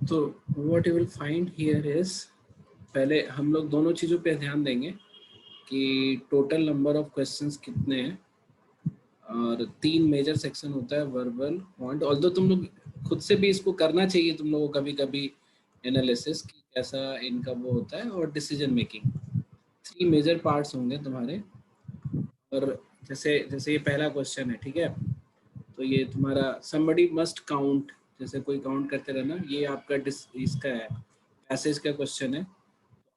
तो what you will find here is, पहले हम लोग दोनों चीज़ों पे ध्यान देंगे कि टोटल नंबर ऑफ क्वेश्चंस कितने हैं, और 3 मेजर सेक्शन होता है, वर्बल, क्वांट। ऑल्दो तुम लोग खुद से भी इसको करना चाहिए तुम लोगों को कभी कभी एनालिसिस कि कैसा इनका वो होता है, और डिसीजन मेकिंग। 3 मेजर पार्ट्स होंगे तुम्हारे। और जैसे जैसे ये पहला क्वेश्चन है, ठीक है, तो ये तुम्हारा somebody must count, जैसे कोई काउंट करते रहना, ये आपका इसका है, पैसेज का क्वेश्चन है।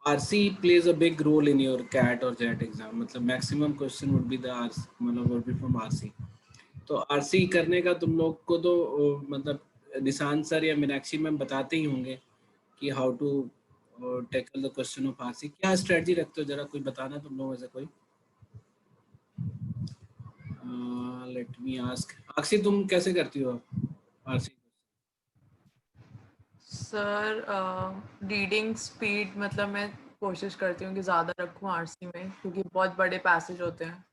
RC plays a big role in your CAT और जेट एग्जाम, मतलब maximum question would be the RC, मतलब वुड बी फ्रॉम आरसी। तो आरसी करने का तुम लोग को तो मतलब निशान सर या मीनाक्षी मैम बताते ही होंगे कि how to tackle the question of RC. क्या स्ट्रेटजी रखते हो, जरा कोई बताना तुम लोगों में से कोई। लेट मी आस्क, अक्षी तुम कैसे करती हो आरसी? सर रीडिंग स्पीड, मतलब मैं कोशिश करती हूँ कि ज़्यादा रखूँ आरसी में, क्योंकि बहुत बड़े पैसेज होते हैं।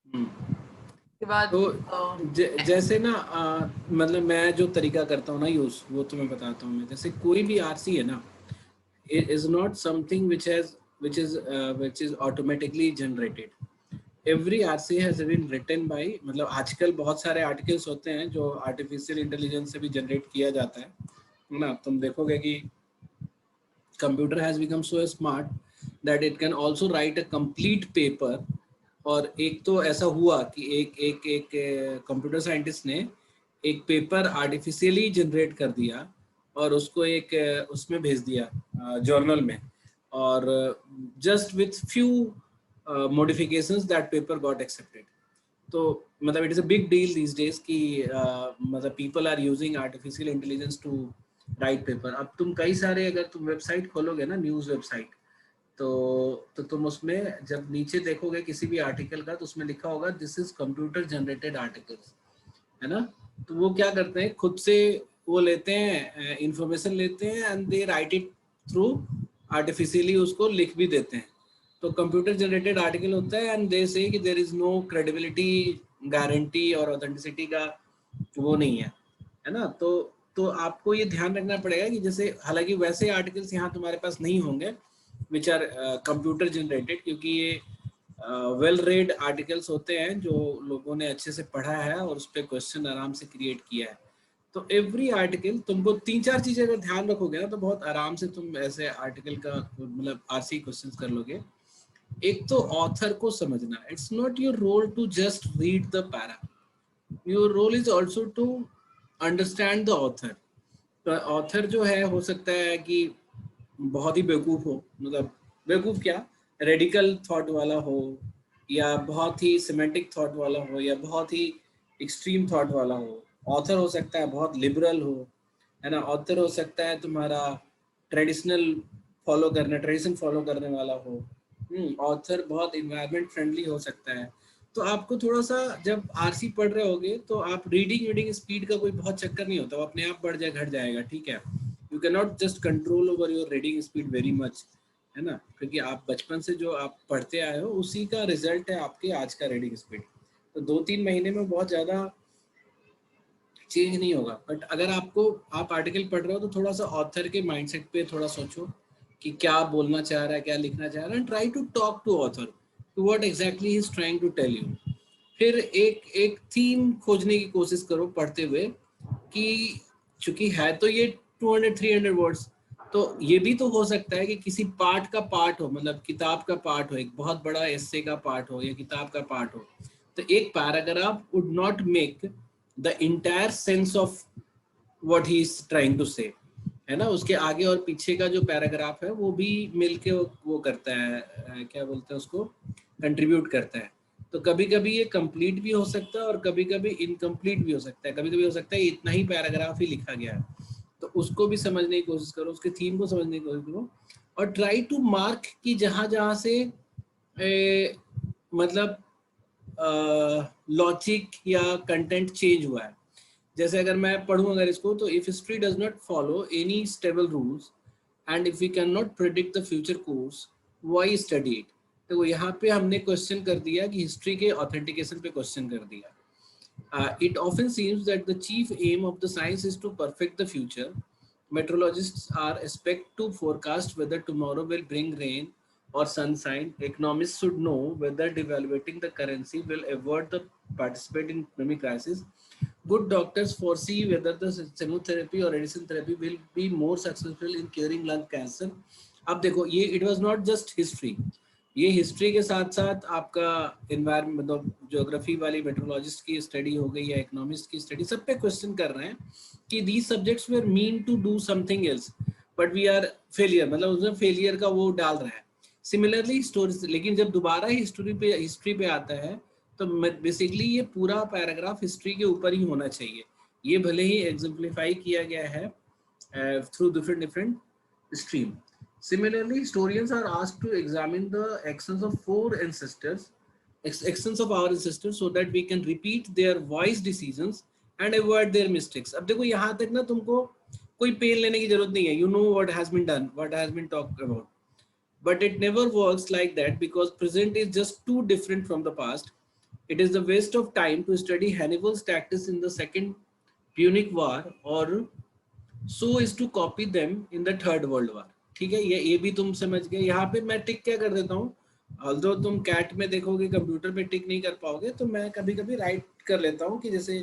उसके बाद तो जैसे ना मतलब मैं जो तरीका करता हूँ ना यूज, वो तुम्हें बताता हूँ मैं। जैसे कोई भी आरसी है ना, it is not something which is automatically generated. Every RC has been written by, मतलब आजकल बहुत सारे आर्टिकल्स होते हैं जो आर्टिफिशियल इंटेलिजेंस से भी जनरेट किया जाता है ना। तुम देखोगे कि computer has become so smart that it can also right a complete paper. और एक तो ऐसा हुआ कि एक एक एक कंप्यूटर साइंटिस्ट ने एक पेपर आर्टिफिशियली जनरेट कर दिया और उसको एक उसमें भेज दिया जर्नल में, और just with few modifications that paper got accepted. तो मतलब it is a big deal these days कि मतलब people are using artificial intelligence to write paper. अब तुम कई सारे, अगर तुम वेबसाइट खोलोगे ना, न्यूज़ वेबसाइट, तो तुम उसमें जब नीचे देखोगे किसी भी आर्टिकल का, तो उसमें लिखा होगा this is computer generated articles, है ना। तो वो क्या करते हैं, खुद से वो लेते हैं, इंफॉर्मेशन लेते हैं and they right it through artificially, उसको लिख भी देते हैं। तो कंप्यूटर जनरेटेड आर्टिकल होता है and they say that there is no credibility, guarantee और ऑथेंटिसिटी का वो नहीं है ना। तो आपको ये ध्यान रखना पड़ेगा कि जैसे, हालांकि वैसे आर्टिकल्स यहाँ तुम्हारे पास नहीं होंगे विच आर कंप्यूटर जनरेटेड, क्योंकि ये वेल रेड आर्टिकल्स होते हैं जो लोगों ने अच्छे से पढ़ा है और उस पर क्वेश्चन आराम से क्रिएट किया है। तो एवरी आर्टिकल तुमको 3-4 चीजें अगर ध्यान रखोगे ना, तो बहुत आराम से तुम ऐसे आर्टिकल का मतलब आरसी क्वेश्चंस कर लोगे। एक तो ऑथर को समझना, it's not your role to just read the para, your role is also to understand the author. तो ऑथर जो है, हो सकता है कि बहुत ही बेवकूफ़ हो, मतलब बेवकूफ़ क्या, रेडिकल थॉट वाला हो, या बहुत ही सिमेंटिक थॉट वाला हो, या बहुत ही एक्सट्रीम थॉट वाला हो। ऑथर हो सकता है बहुत लिबरल हो, है ना। ऑथर हो सकता है तुम्हारा ट्रेडिशन फॉलो करने वाला हो। ऑथर बहुत इन्वायरमेंट फ्रेंडली हो सकता है। तो आपको थोड़ा सा, जब आरसी पढ़ रहे होगे, तो आप रीडिंग स्पीड का कोई बहुत चक्कर नहीं होता, वो अपने आप बढ़ जाए घट जाएगा, ठीक है। You can not just control over your reading speed very much, है ना, क्योंकि आप बचपन से जो आप पढ़ते आए हो उसी का रिजल्ट है आपके आज का रीडिंग स्पीड। तो 2-3 महीने में बहुत ज़्यादा चेंज नहीं होगा। बट अगर आप आर्टिकल पढ़ रहे हो, तो थोड़ा सा ऑथर के माइंडसेट पे थोड़ा सोचो कि क्या बोलना चाह रहा है, क्या लिखना चाह रहा है, and try to talk to author to what exactly he is trying to tell you. फिर एक एक थीम खोजने की कोशिश करो पढ़ते हुए, कि चूंकि है तो ये 200-300 वर्ड्स, तो ये भी तो हो सकता है कि किसी पार्ट का पार्ट हो, मतलब किताब का पार्ट हो, एक बहुत बड़ा एस्से का पार्ट हो या किताब का पार्ट हो। तो एक paragraph would not make the entire sense of what he is trying to say, है ना। उसके आगे और पीछे का जो पैराग्राफ है वो भी मिलके वो करता है, क्या बोलते हैं उसको, कंट्रीब्यूट करता है। तो कभी कभी ये कंप्लीट भी हो सकता है और कभी कभी इनकम्प्लीट भी हो सकता है। कभी कभी हो सकता है इतना ही पैराग्राफ ही लिखा गया है, तो उसको भी समझने की कोशिश करो, उसके थीम को समझने की कोशिश करो, और ट्राई टू मार्क कि जहाँ जहाँ से मतलब लॉजिक या कंटेंट चेंज हुआ है। जैसे अगर मैं पढ़ूं अगर इसको, तो if history does not follow any stable rules and if we can not predict the future course, why study it. तो यहाँ पे हमने क्वेश्चन कर दिया कि हिस्ट्री के ऑथेंटिकेशन पे क्वेश्चन कर दिया। It often seems that the chief aim of the science is to perfect the future Meteorologists are expected to forecast whether tomorrow will bring rain or sunshine. Economists should know whether devaluing the currency will avoid the participate in economic crisis. Good doctors foresee whether the chemotherapy or radiation therapy will be more successful in curing lung cancer. अब देखो ये it was not just history. ये history के साथ साथ आपका environment मतलब geography वाली मेट्रोलॉजिस्ट की स्टडी हो गई या इकोनॉमिस्ट की स्टडी, सब पे क्वेश्चन कर रहे हैं कि these subjects were meant to do something else but we are failure, मतलब उसमें फेलियर का वो डाल रहा है. सिमिलरली स्टोरीज, लेकिन जब दोबारा हिस्ट्री पे आता है तो बेसिकली ये पूरा पैराग्राफ हिस्ट्री के ऊपर ही होना चाहिए. ये भले ही एग्जाम्प्लीफाई किया गया है through different stream. Similarly, historians are asked to examine the actions of actions of our ancestors so that we can repeat their wise decisions and avoid their mistakes. अब देखो यहाँ तक ना तुमको कोई पेन लेने की जरूरत नहीं है. You know what has been done, what has been talked about. But it never works like that because present is just too different from the past. It is the waste of time to study Hannibal's tactics in the Second Punic War or so is to copy them in the Third World War. ठीक है, ये भी तुम समझ गए. यहाँ पे मैं टिक क्या कर देता हूँ, ऑल्दो तुम कैट में देखोगे कंप्यूटर पे टिक नहीं कर पाओगे, तो मैं कभी कभी राइट कर लेता हूँ कि जैसे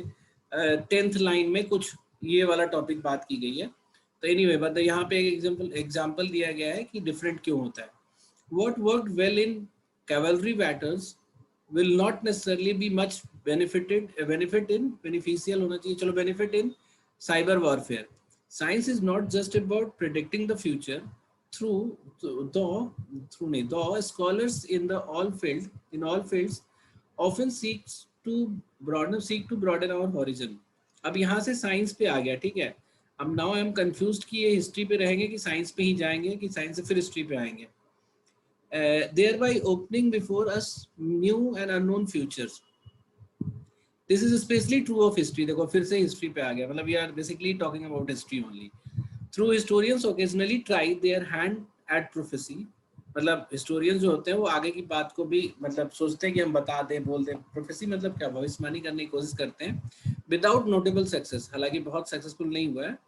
10th लाइन में कुछ ये वाला टॉपिक बात की गई है. तो एनीवे बट यहाँ पे एक एग्जांपल दिया गया है कि डिफरेंट क्यों होता है. What worked well in cavalry battles will not necessarily be much beneficial होना चाहिए. चलो benefit in cyber warfare. Science is not just about predicting the future. Though scholars in all fields often seek to broaden our horizon. अब यहाँ से science पे आ गया, ठीक है. अब नाउ आई एम कंफ्यूज्ड कि ये हिस्ट्री पे रहेंगे कि साइंस पे ही जाएंगे कि साइंस से फिर हिस्ट्री पे आएंगे. Thereby opening before us new and unknown futures. This is especially true of history. देखो फिर से हिस्ट्री पे आ गया, मतलब we are basically talking about history only. True historians occasionally try their hand at prophecy. मतलब historians जो होते हैं वो आगे की बात को भी मतलब सोचते हैं कि हम बता दें, बोल दें. Prophecy मतलब क्या, भविष्यवाणी करने की कोशिश करते हैं without notable success. हालांकि बहुत successful नहीं हुआ है.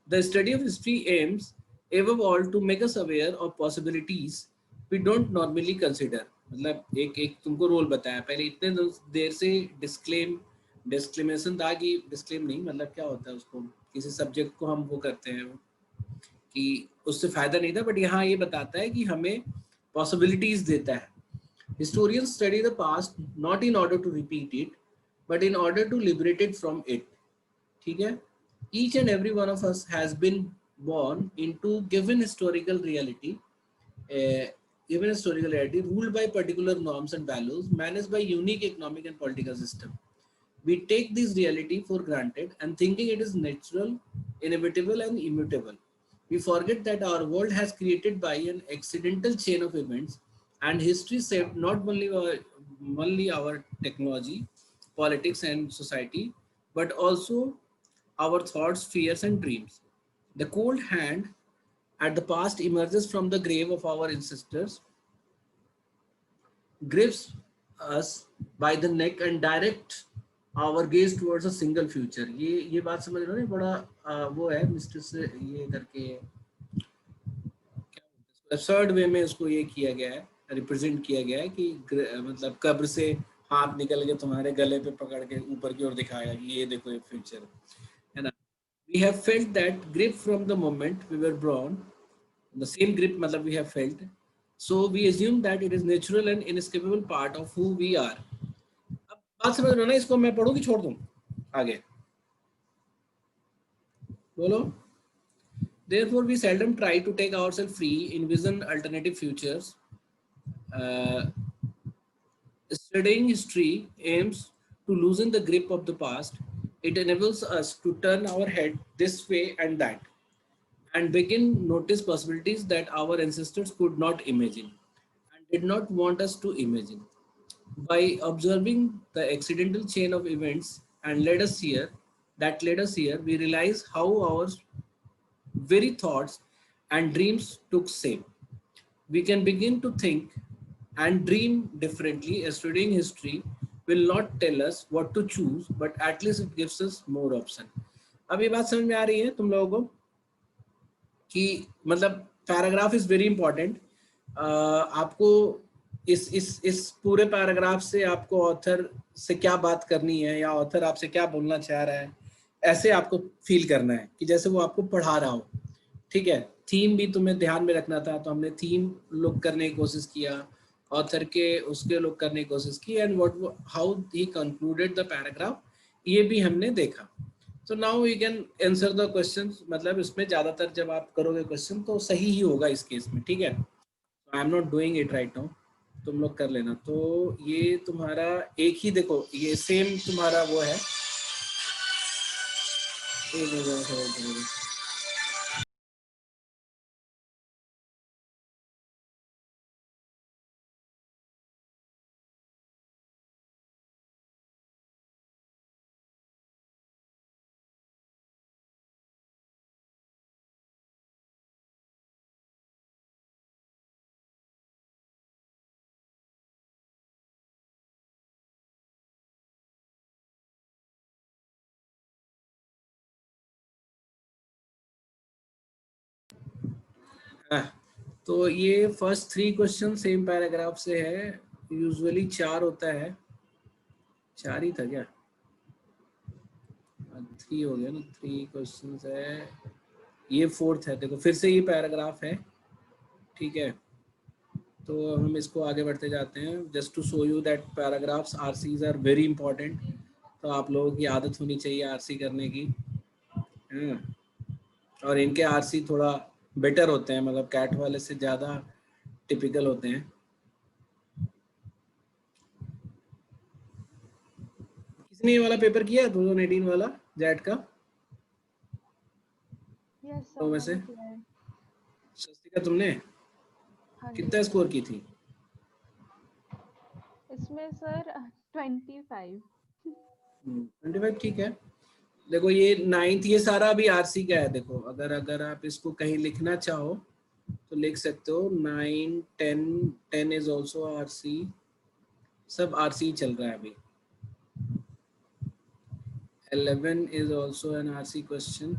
The study of history aims above all to make us aware of possibilities we don't normally consider. मतलब एक तुमको रोल बताया पहले, इतने देर से डिस्क्लेमेशन था कि डिस्क्लेम नहीं मतलब क्या होता है उसको, किसी सब्जेक्ट को हम वो करते हैं कि उससे फायदा नहीं था, बट यहाँ ये बताता है कि हमें पॉसिबिलिटीज देता है. Historians study the past not in order to repeat it but in order to liberate it from it. ठीक है. Each and every one of us has been born into given historical reality ruled by particular norms and values, managed by unique economic and political system. We take this reality for granted and thinking it is natural, inevitable and immutable. We forget that our world has created by an accidental chain of events and history shaped not only our technology, politics and society, but also our thoughts, fears and dreams. The cold hand at the past emerges from the grave of our ancestors, grips us by the neck and direct our gaze towards a single future. ये बात समझ रहे हो ना, बड़ा वो है mister से ये करके absurd वे में उसको ये किया गया है, रिप्रेजेंट किया गया है कि मतलब कब्र से हाथ निकल के तुम्हारे गले पे पकड़ के ऊपर की ओर दिखाया कि ये देखो ये फ्यूचर है ना. We have felt that grip from the moment we were born. The same grip मतलब we have felt. So we assume that it is natural and inescapable part of who we are. अब बात समझ रहे हो ना, इसको मैं पढ़ूं कि छोड़ दूं आगे? बोलो. Therefore, we seldom try to take ourselves free, envision alternative futures. Studying history aims to loosen the grip of the past. It enables us to turn our head this way and that and begin notice possibilities that our ancestors could not imagine and did not want us to imagine. By observing the accidental chain of events and led us here, we realize how our very thoughts and dreams took shape. We can begin to think and dream differently. As studying history will not tell us what to choose, but at least it gives us more option. अब ये बात समझ में आ रही है तुम लोगों को? कि मतलब पैराग्राफ इज वेरी इंपॉर्टेंट। आपको इस पूरे पैराग्राफ से आपको ऑथर से क्या बात करनी है या ऑथर आपसे क्या बोलना चाह रहा है, ऐसे आपको फील करना है कि जैसे वो आपको पढ़ा रहा हो। ठीक है, थीम भी तुम्हें ध्यान में रखना था, तो हमने थीम लुक करने की कोशिश किया, ऑथर के उसके लुक करने की कोशिश की, and what how he concluded the paragraph, ये भी हमने देखा। तो now we can answer the question. मतलब इसमें ज्यादातर जब आप करोगे क्वेश्चन तो सही ही होगा इस केस में। ठीक है, I am not doing it right now, तुम लोग कर लेना। तो ये तुम्हारा एक ही, देखो ये सेम तुम्हारा वो है। तो ये फर्स्ट 3 क्वेश्चन सेम पैराग्राफ से है। यूजुअली 4 होता है, 4 ही था क्या? 3 हो गया ना, 3 क्वेश्चन है, ये 4th है। देखो फिर से ये पैराग्राफ है। ठीक है, तो हम इसको आगे बढ़ते जाते हैं। Just to show you that paragraphs RCs are very important. तो आप लोगों की आदत होनी चाहिए आरसी करने की। और इनके आरसी थोड़ा बेटर होते हैं, मतलब कैट वाले से ज़्यादा टिपिकल होते हैं। किसने ये वाला पेपर किया 2018 वाला जैट का? यस सर, तो वैसे मैंने किया है। स्वस्तिका तुमने हाँ जी कितना स्कोर की थी? इसमें सर 25। 25, ठीक है। देखो ये 9th, ये सारा अभी आरसी का है। देखो अगर आप इसको कहीं लिखना चाहो तो लिख सकते हो। 9, 10, 10 इज ऑल्सो आरसी, सब आरसी चल रहा है अभी। 11 is also an RC question.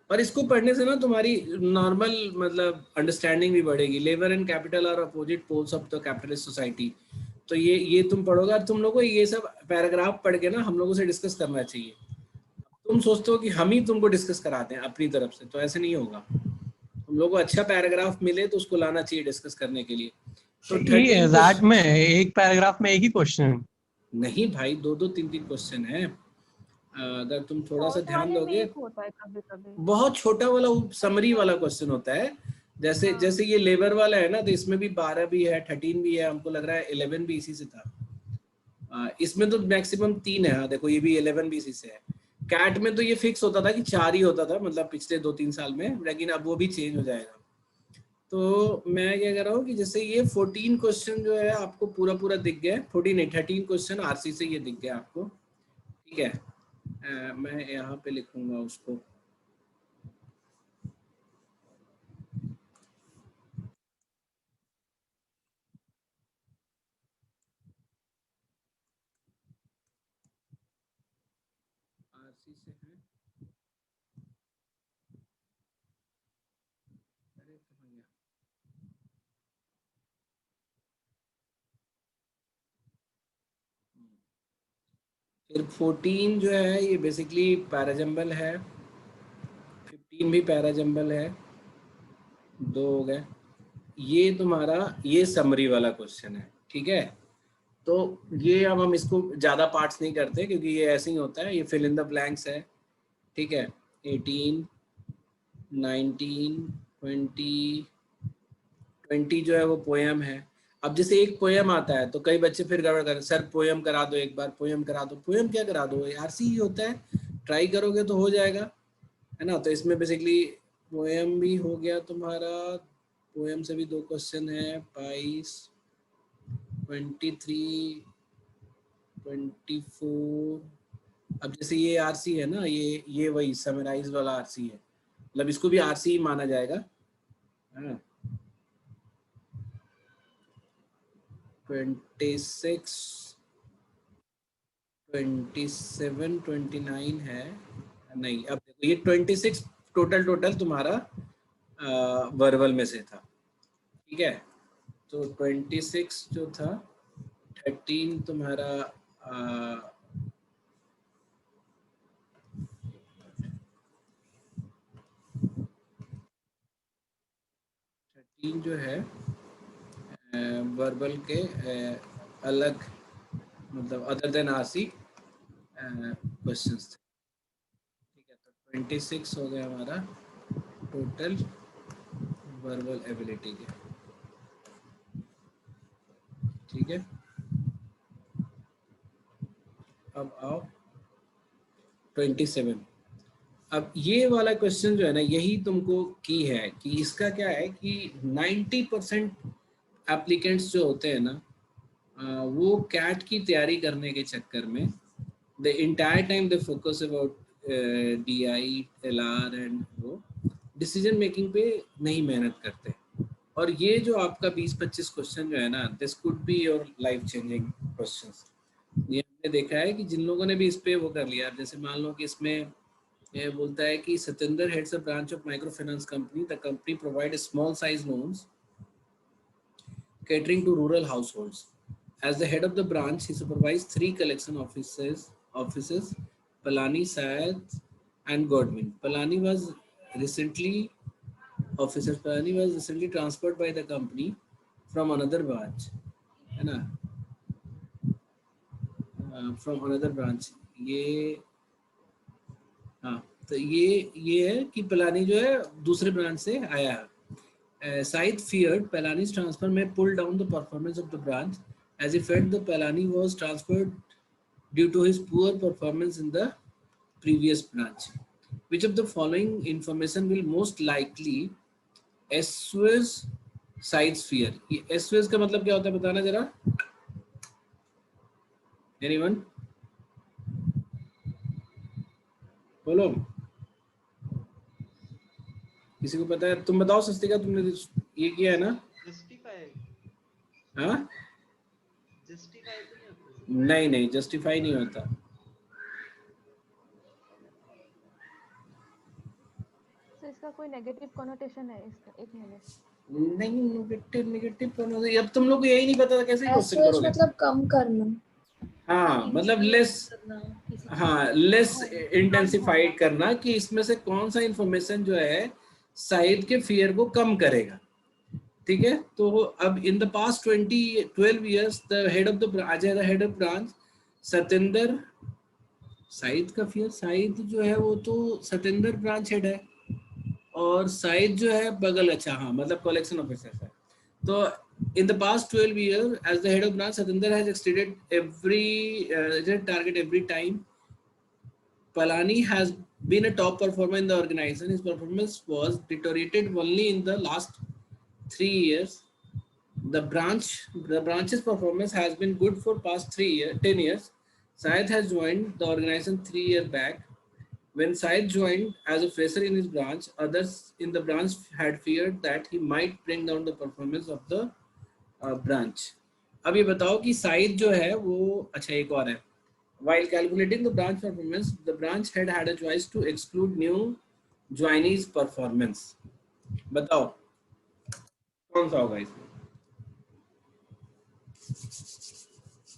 और इसको पढ़ने से ना तुम्हारी नॉर्मल मतलब अंडरस्टैंडिंग भी बढ़ेगी। Labour and capital are opposite poles of the capitalist society. तो ये तुम पढ़ोगे, और तुम लोगों को ये सब पैराग्राफ पढ़ के ना हम लोगों से डिस्कस करना चाहिए। तुम सोचते हो कि हम ही तुमको डिस्कस कराते हैं अपनी तरफ से, तो ऐसे नहीं होगा। तुम लोगों को अच्छा पैराग्राफ मिले तो उसको लाना चाहिए डिस्कस करने के लिए। तो 13 एग्जैक्ट में एक पैराग्राफ में एक ही क्वेश्चन नहीं भाई, 2-2, 3-3 क्वेश्चन है। अगर तुम थोड़ा सा शॉर्ट ध्यान वाले में दोगे, एक होता है कभी कभी। बहुत छोटा वाला समरी वाला क्वेश्चन होता है। जैसे हाँ। जैसे ये लेबर वाला है ना, तो इसमें भी 12 भी है, 13 भी है, हमको लग रहा है 11 भी इसी से था। इसमें तो मैक्सिमम 3 है। हाँ देखो ये भी 11 भी इसी से है। कैट में तो ये फिक्स होता था कि 4 ही होता था, मतलब पिछले 2-3 साल में, लेकिन अब वो भी चेंज हो जाएगा। तो मैं क्या कर रहा हूँ कि जैसे ये 14 क्वेश्चन जो है आपको पूरा पूरा दिख गया। 14 नहीं, 13 क्वेश्चन आरसी से ये दिख गया आपको। ठीक है, मैं यहाँ पे लिखूंगा उसको। आरसी से है, अरे कहाँ गया? फिर 14 जो है ये बेसिकली पैराजम्बल है। 15 भी पैराजम्बल है। 2 हो गए। ये तुम्हारा ये समरी वाला क्वेश्चन है। ठीक है, तो ये अब हम इसको ज़्यादा पार्ट्स नहीं करते क्योंकि ये ऐसे ही होता है, ये फिल इन द ब्लैंक्स है। ठीक है, 18, 19, 20, 20 जो है वो पोएम है। अब जैसे एक पोएम आता है तो कई बच्चे फिर गड़बड़ करते, सर पोएम करा दो, एक बार पोएम करा दो। पोएम क्या करा दो, आरसी ही होता है, ट्राई करोगे तो हो जाएगा, है ना। तो इसमें बेसिकली पोएम भी हो गया तुम्हारा। पोएम से भी 2 क्वेश्चन है, 22, 23, 24। अब जैसे ये आरसी है ना, ये वही समराइज वाला आरसी है, मतलब इसको भी आरसी ही माना जाएगा। हाँ, 26, 27, 29 है, नहीं, अब देखो ये 26 टोटल तुम्हारा वर्बल में से था, ठीक है। तो 26 जो था, 13 तुम्हारा 13 जो है वर्बल के अलग, मतलब अदर देन आरसी क्वेश्चंस थे, ठीक है। तो 26 हो गया हमारा टोटल वर्बल एबिलिटी के, ठीक है। अब आओ 27। अब ये वाला क्वेश्चन जो है ना, यही तुमको की है कि इसका क्या है कि 90% एप्लीकेंट्स जो होते हैं ना, वो कैट की तैयारी करने के चक्कर में the entire time they focus about DI, LR and वो डिसीजन मेकिंग पे नहीं मेहनत करते। और ये जो आपका 20-25 क्वेश्चन जो है ना, this could be your life changing questions. ये हमने देखा है कि जिन लोगों ने भी इस पे वो कर लिया, जैसे मान लो कि इसमें ये बोलता है कि Satendra heads a branch of micro finance company, the company provide small size loans catering to rural households. As the head of the branch, he supervised 3 collection offices, Palani, Syed and Godwin. Palani was recently transferred by the company from another branch, है ना, from another branch। ये हाँ, तो ये है कि पलानी जो है दूसरे ब्रांच से आया है। Syed feared Palani's transfer may pull down the performance of the branch, as he felt the Palani was transferred due to his poor performance in the previous branch. Which of the following information will most likely assuage Syed's fear? ये assuage का मतलब क्या होता है बताना जरा, anyone? बोलो, किसी को पता है? तुम बताओ सस्तिका, तुमने ये किया है ना? हाँ, नहीं जस्टिफाई नहीं होता। तो इसका कोई नेगेटिव कॉनोटेशन है इसका? एक मिनट, नहीं, नेगेटिव कॉनोटेशन, अब तुम लोग को यही नहीं पता था कैसे क्वेश्चन करोगे? मतलब कम करना, हाँ, मतलब लेस, हाँ लेस इंटेंसिफाइड करना, कि इसमें से कौन सा इंफॉर्मेशन जो है साइड के फियर को कम करेगा, ठीक है। तो अब in the past 12 years the head of the Ajay the head of branch Satendra, साइद का फियर, साइद जो है वो तो सतेंद्र ब्रांच हेड है, और साइद जो है बगल, अच्छा हाँ, मतलब कलेक्शन ऑफिसर है। तो in the past 12 years as the head of branch, Satinder has exceeded every target every time. Palani has been a top performer in the organization. His performance was deteriorated only in the last 3 years. The branch's performance has been good for past 10 years. Syed has joined the organization 3 years back. When Syed joined as a fresher in his branch, others in the branch had feared that he might bring down the performance of the branch. अब ये बताओ कि Syed जो है वो, अच्छा एक और है, while calculating the branch performance, the branch head had a choice to exclude new joinees' performance. बताओ कौन सा होगा इसमें?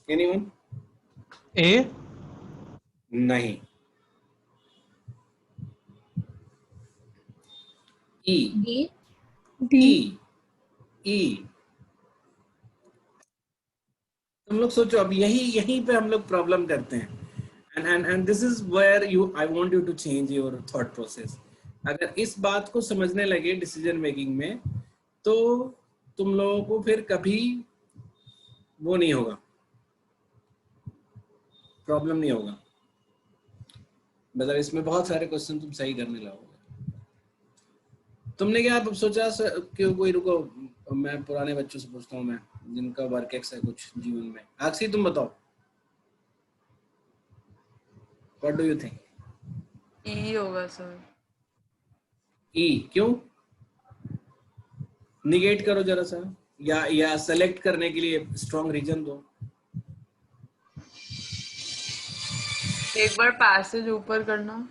Anyone? A? नहीं, E. E. तुम लोग सोचो, अब यहीं पे हम लोग प्रॉब्लम करते हैं, and this is where I want you to change your thought process. अगर इस बात को समझने लगे डिसीजन मेकिंग में, तो तुम लोगों को फिर कभी वो नहीं होगा, प्रॉब्लम नहीं होगा। मतलब इसमें बहुत सारे क्वेश्चन तुम सही करने लगोगे। तुमने क्या सोचा क्यों? कोई रुको, मैं पुराने बच्चों से पूछता हूँ, मैं जिनका वर्क एक्स है कुछ जीवन में। आखिरी तुम बताओ, व्हाट डू यू थिंक? ई होगा सर। ई क्यों? निगेट करो जरा सा, या सेलेक्ट करने के लिए स्ट्रॉन्ग रीजन दो। एक बार पैसेज ऊपर करना।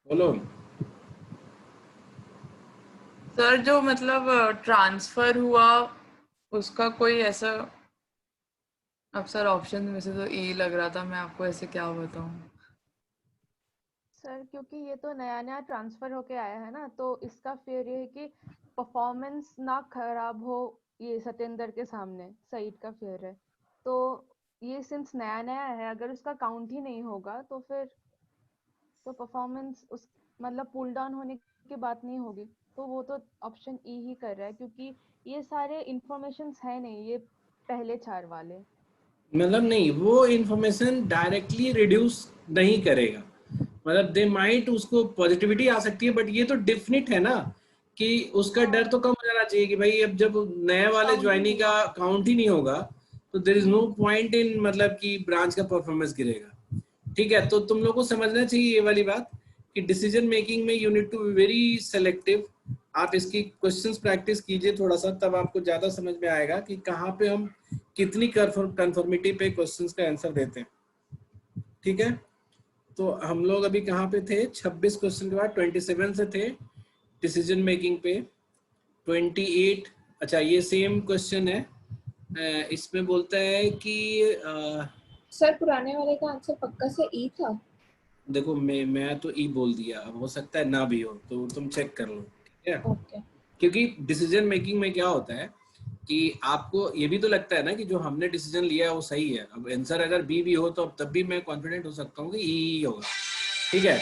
बोलो। सर जो मतलब ट्रांसफर हुआ उसका कोई ऐसा, अब सर ऑप्शन में से तो ई लग रहा था, मैं आपको ऐसे क्या बताऊं। सर क्योंकि ये तो नया नया ट्रांसफर होके आया है ना, तो इसका फिर ये है कि परफॉर्मेंस ना खराब हो, ये सत्येंद्र के सामने सईद का फिर है। तो ये सिंस नया नया है, अगर उसका काउंट ही नहीं होगा तो फिर तो परफॉर्मेंस उस मतलब पुल डाउन होने की बात नहीं होगी। तो वो तो ऑप्शन ई ही कर रहा है, क्योंकि ये सारे इंफॉर्मेशंस है नहीं, ये पहले 4 वाले। मतलब नहीं, वो इंफॉर्मेशन डायरेक्टली रिड्यूस नहीं करेगा, मतलब दे माइट उसको पॉजिटिविटी आ सकती है, बट ये तो डिफिनिट है ना कि उसका डर तो कम हो जाना चाहिए कि भाई अब जब नए वाले काउंट ही ज्वाइनी नहीं का होगा। काउंट ही नहीं होगा तो there is no point in, मतलब कि ब्रांच का परफॉर्मेंस गिरेगा। ठीक है, तो तुम लोगों को समझना चाहिए ये वाली बात कि डिसीजन मेकिंग में you need to be very selective. आप इसकी क्वेश्चंस प्रैक्टिस कीजिए थोड़ा सा, तब आपको ज्यादा समझ में आएगा कि कहाँ पे हम कितनी कंफर्मिटी पे क्वेश्चंस का आंसर देते हैं। ठीक है, तो हम लोग अभी कहाँ पे थे? 26 क्वेश्चन के बाद 27 से थे डिसीजन मेकिंग पे। 28, अच्छा ये सेम क्वेश्चन है। इसमें बोलता है कि सर पुराने वाले का आंसर पक्का से ई था। देखो मैं तो ई बोल दिया, अब हो सकता है ना भी हो, तो तुम चेक कर लो। ठीक है, ओके। क्योंकि डिसीजन मेकिंग में क्या होता है कि आपको ये भी तो लगता है ना कि जो हमने डिसीजन लिया है वो सही है। अब आंसर अगर बी भी हो तो अब तब भी मैं कॉन्फिडेंट हो सकता हूँ कि ई होगा। ठीक है,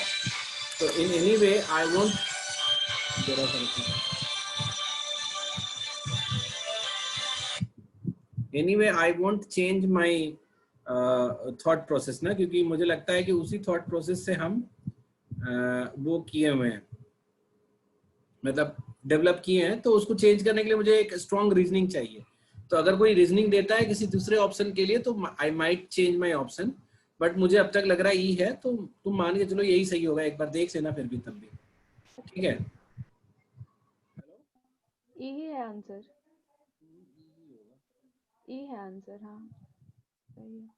तो in any way I want, जरा anyway I won't change my thought process ना, क्योंकि मुझे लगता है कि उसी थॉट प्रोसेस से हम वो किए हुए हैं, मतलब डेवलप किए हैं, तो उसको चेंज करने के लिए मुझे एक स्ट्रॉन्ग रीजनिंग चाहिए। तो अगर कोई रीजनिंग देता है किसी दूसरे ऑप्शन के लिए तो I might change my option, but मुझे अब तक लग रहा है ई है, तो तुम मान के चलो यही सही होगा, एक बार देख लेना फिर भी तब भी। ठीक है, ई ही है आंसर। ई है आंसर, हाँ सही है।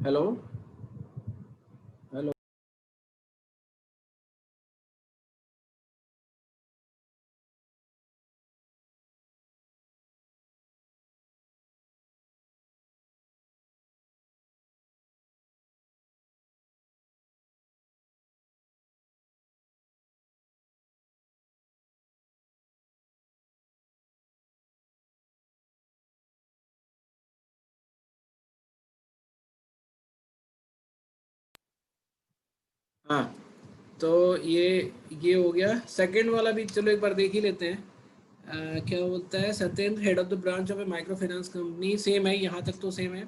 Hello hello. हाँ, तो ये हो गया। सेकंड वाला भी चलो एक बार देख ही लेते हैं। क्या बोलता है? Satyendra, head of the branch of A micro finance company, same है, यहाँ तक तो सेम है।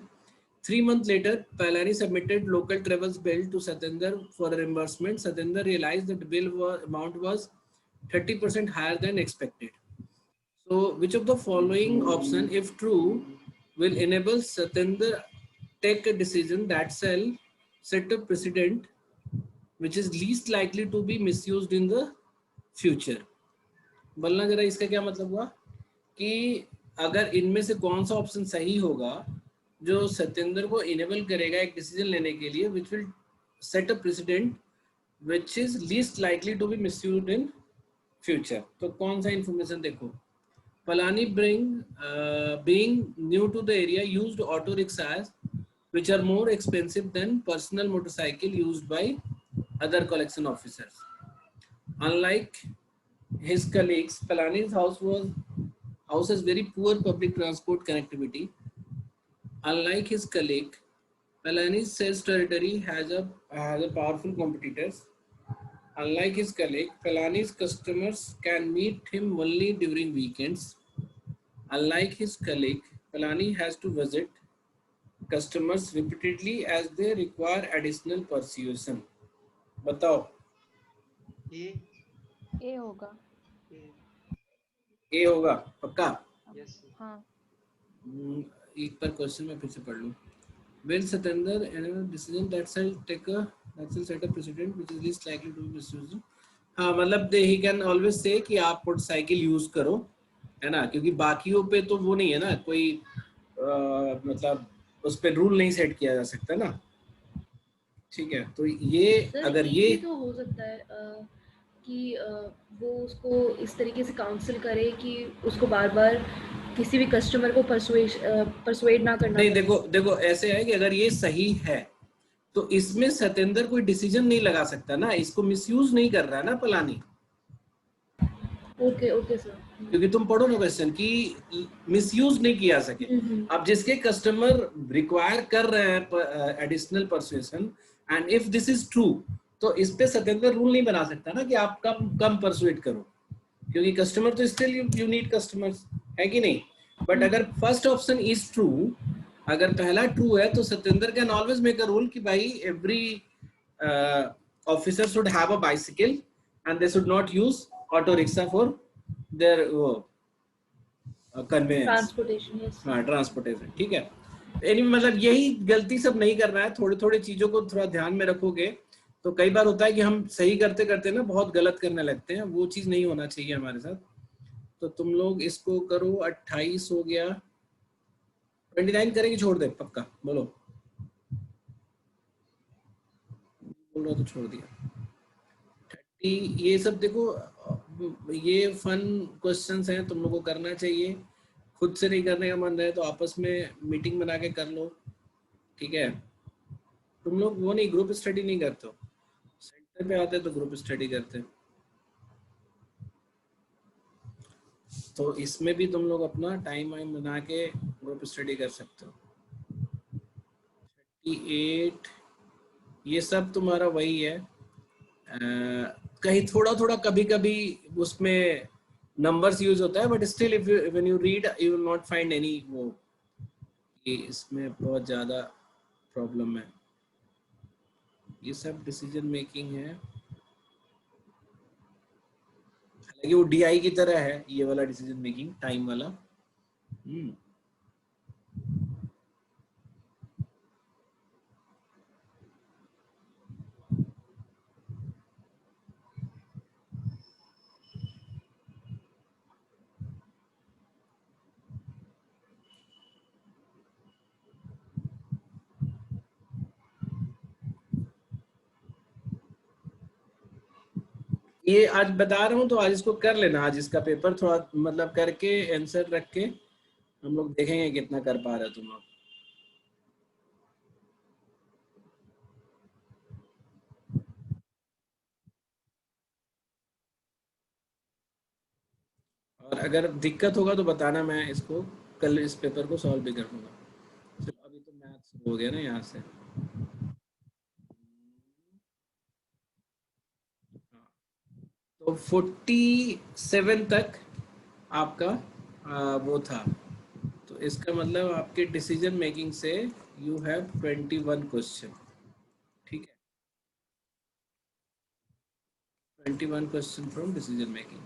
3 months later, Palani submitted local travels bill to Satyendra for reimbursement. Satyendra realized that the amount was 30% higher than expected. So, which of the following option, if true, will enable Satyendra take a decision that shall set a precedent which is least likely to be misused in the future? बोलना जरा इसका क्या मतलब हुआ कि अगर इनमें से कौन सा ऑप्शन सही होगा जो सत्येंद्र को इनेबल करेगा एक डिसीजन लेने के लिए which will set a precedent which is least likely to be misused in future. तो कौन सा इंफॉर्मेशन देखो, Palani being new to the area used auto rickshaws which are more expensive than personal motorcycle used by other collection officers. Unlike his colleagues, Palani's house has very poor public transport connectivity. Unlike his colleague, Palani's sales territory has a powerful competitors. Unlike his colleague, Palani's customers can meet him only during weekends. Unlike his colleague, Palani has to visit customers repeatedly as they require additional persuasion. बताओ। ये ए होगा। ए होगा पक्का? Yes. हाँ। एक बार question में फिर से पढ़ लूं। Will Satyendra enable decision that shall set a precedent which is least likely to be misused? हाँ मतलब ही कैन ऑलवेज से कि आप मोटरसाइकिल यूज करो, है ना, क्योंकि बाकियों पे तो वो नहीं है ना कोई मतलब उस पर रूल नहीं सेट किया जा सकता ना। ठीक है, तो ये सर अगर एक ये भी तो हो सकता है कि वो उसको इस तरीके से काउंसिल करे कि उसको बार बार किसी भी कस्टमर को परसुएड ना करना नहीं, पड़े। देखो देखो ऐसे है कि अगर ये सही है तो इसमें सतेंद्र कोई डिसीजन नहीं लगा सकता ना, इसको मिसयूज नहीं कर रहा है ना पलानी। Okay okay sir. क्योंकि तुम पढ़ो ना क्वेश्चन कि मिसयूज नहीं किया सके। अब जिसके कस्टमर रिक्वायर कर रहे हैं additional persuasion and if this is true, तो इस पे सतेंद्र रूल नहीं बना सकता ना कि आप कम कम परसुएट करो, क्योंकि कस्टमर तो स्टिल यू नीड कस्टमर्स, है कि नहीं। बट अगर फर्स्ट ऑप्शन इज ट्रू, अगर पहला ट्रू है तो Satendra can always make a rule कि भाई every officer should have a bicycle and they should not use auto rickshaw for their conveyance, transportation, yes. हाँ ट्रांसपोर्टेशन, ठीक है। एनीवे मतलब यही गलती सब नहीं करना है, थोड़ी थोड़ी चीजों को थोड़ा ध्यान में रखोगे तो कई बार होता है कि हम सही करते करते ना बहुत गलत करने लगते हैं, वो चीज नहीं होना चाहिए हमारे साथ। तो तुम लोग इसको करो, 28 हो गया, 29 करेंगे, छोड़ दे पक्का, बोलो बोलो तो छोड़ दिया। 30 ये सब देखो, ये फन क्वेश्चंस हैं, तुम लोगों को करना चाहिए। खुद से नहीं करने का मन रहे तो आपस में मीटिंग बना के कर लो, ठीक है। तुम लोग वो नहीं, ग्रुप स्टडी नहीं करते हो, सेंटर पे आते तो ग्रुप स्टडी करते, तो इसमें भी तुम लोग अपना टाइम वाइम बना के ग्रुप स्टडी कर सकते हो। 38 ये सब तुम्हारा वही है, कहीं थोड़ा थोड़ा कभी कभी उसमें नंबर्स यूज होता है, but still if when you read you will not find any वो कि इसमें बहुत ज्यादा प्रॉब्लम है। ये सब डिसीजन मेकिंग है, हालांकि वो डीआई की तरह है ये वाला डिसीजन मेकिंग, टाइम वाला। ये आज बता रहा हूँ तो आज इसको कर लेना, आज इसका पेपर थोड़ा मतलब करके आंसर रख के हम लोग देखेंगे कितना कर पा रहे हो तुम लोग। और अगर दिक्कत होगा तो बताना, मैं इसको कल इस पेपर को सॉल्व भी कर दूंगा। चलो अभी तो मैथ शुरू हो गया ना यहाँ से। तो 47 तक आपका वो था, तो इसका मतलब आपके डिसीजन मेकिंग से यू हैव 21 क्वेश्चन, ठीक है, 21 क्वेश्चन फ्रॉम डिसीजन मेकिंग।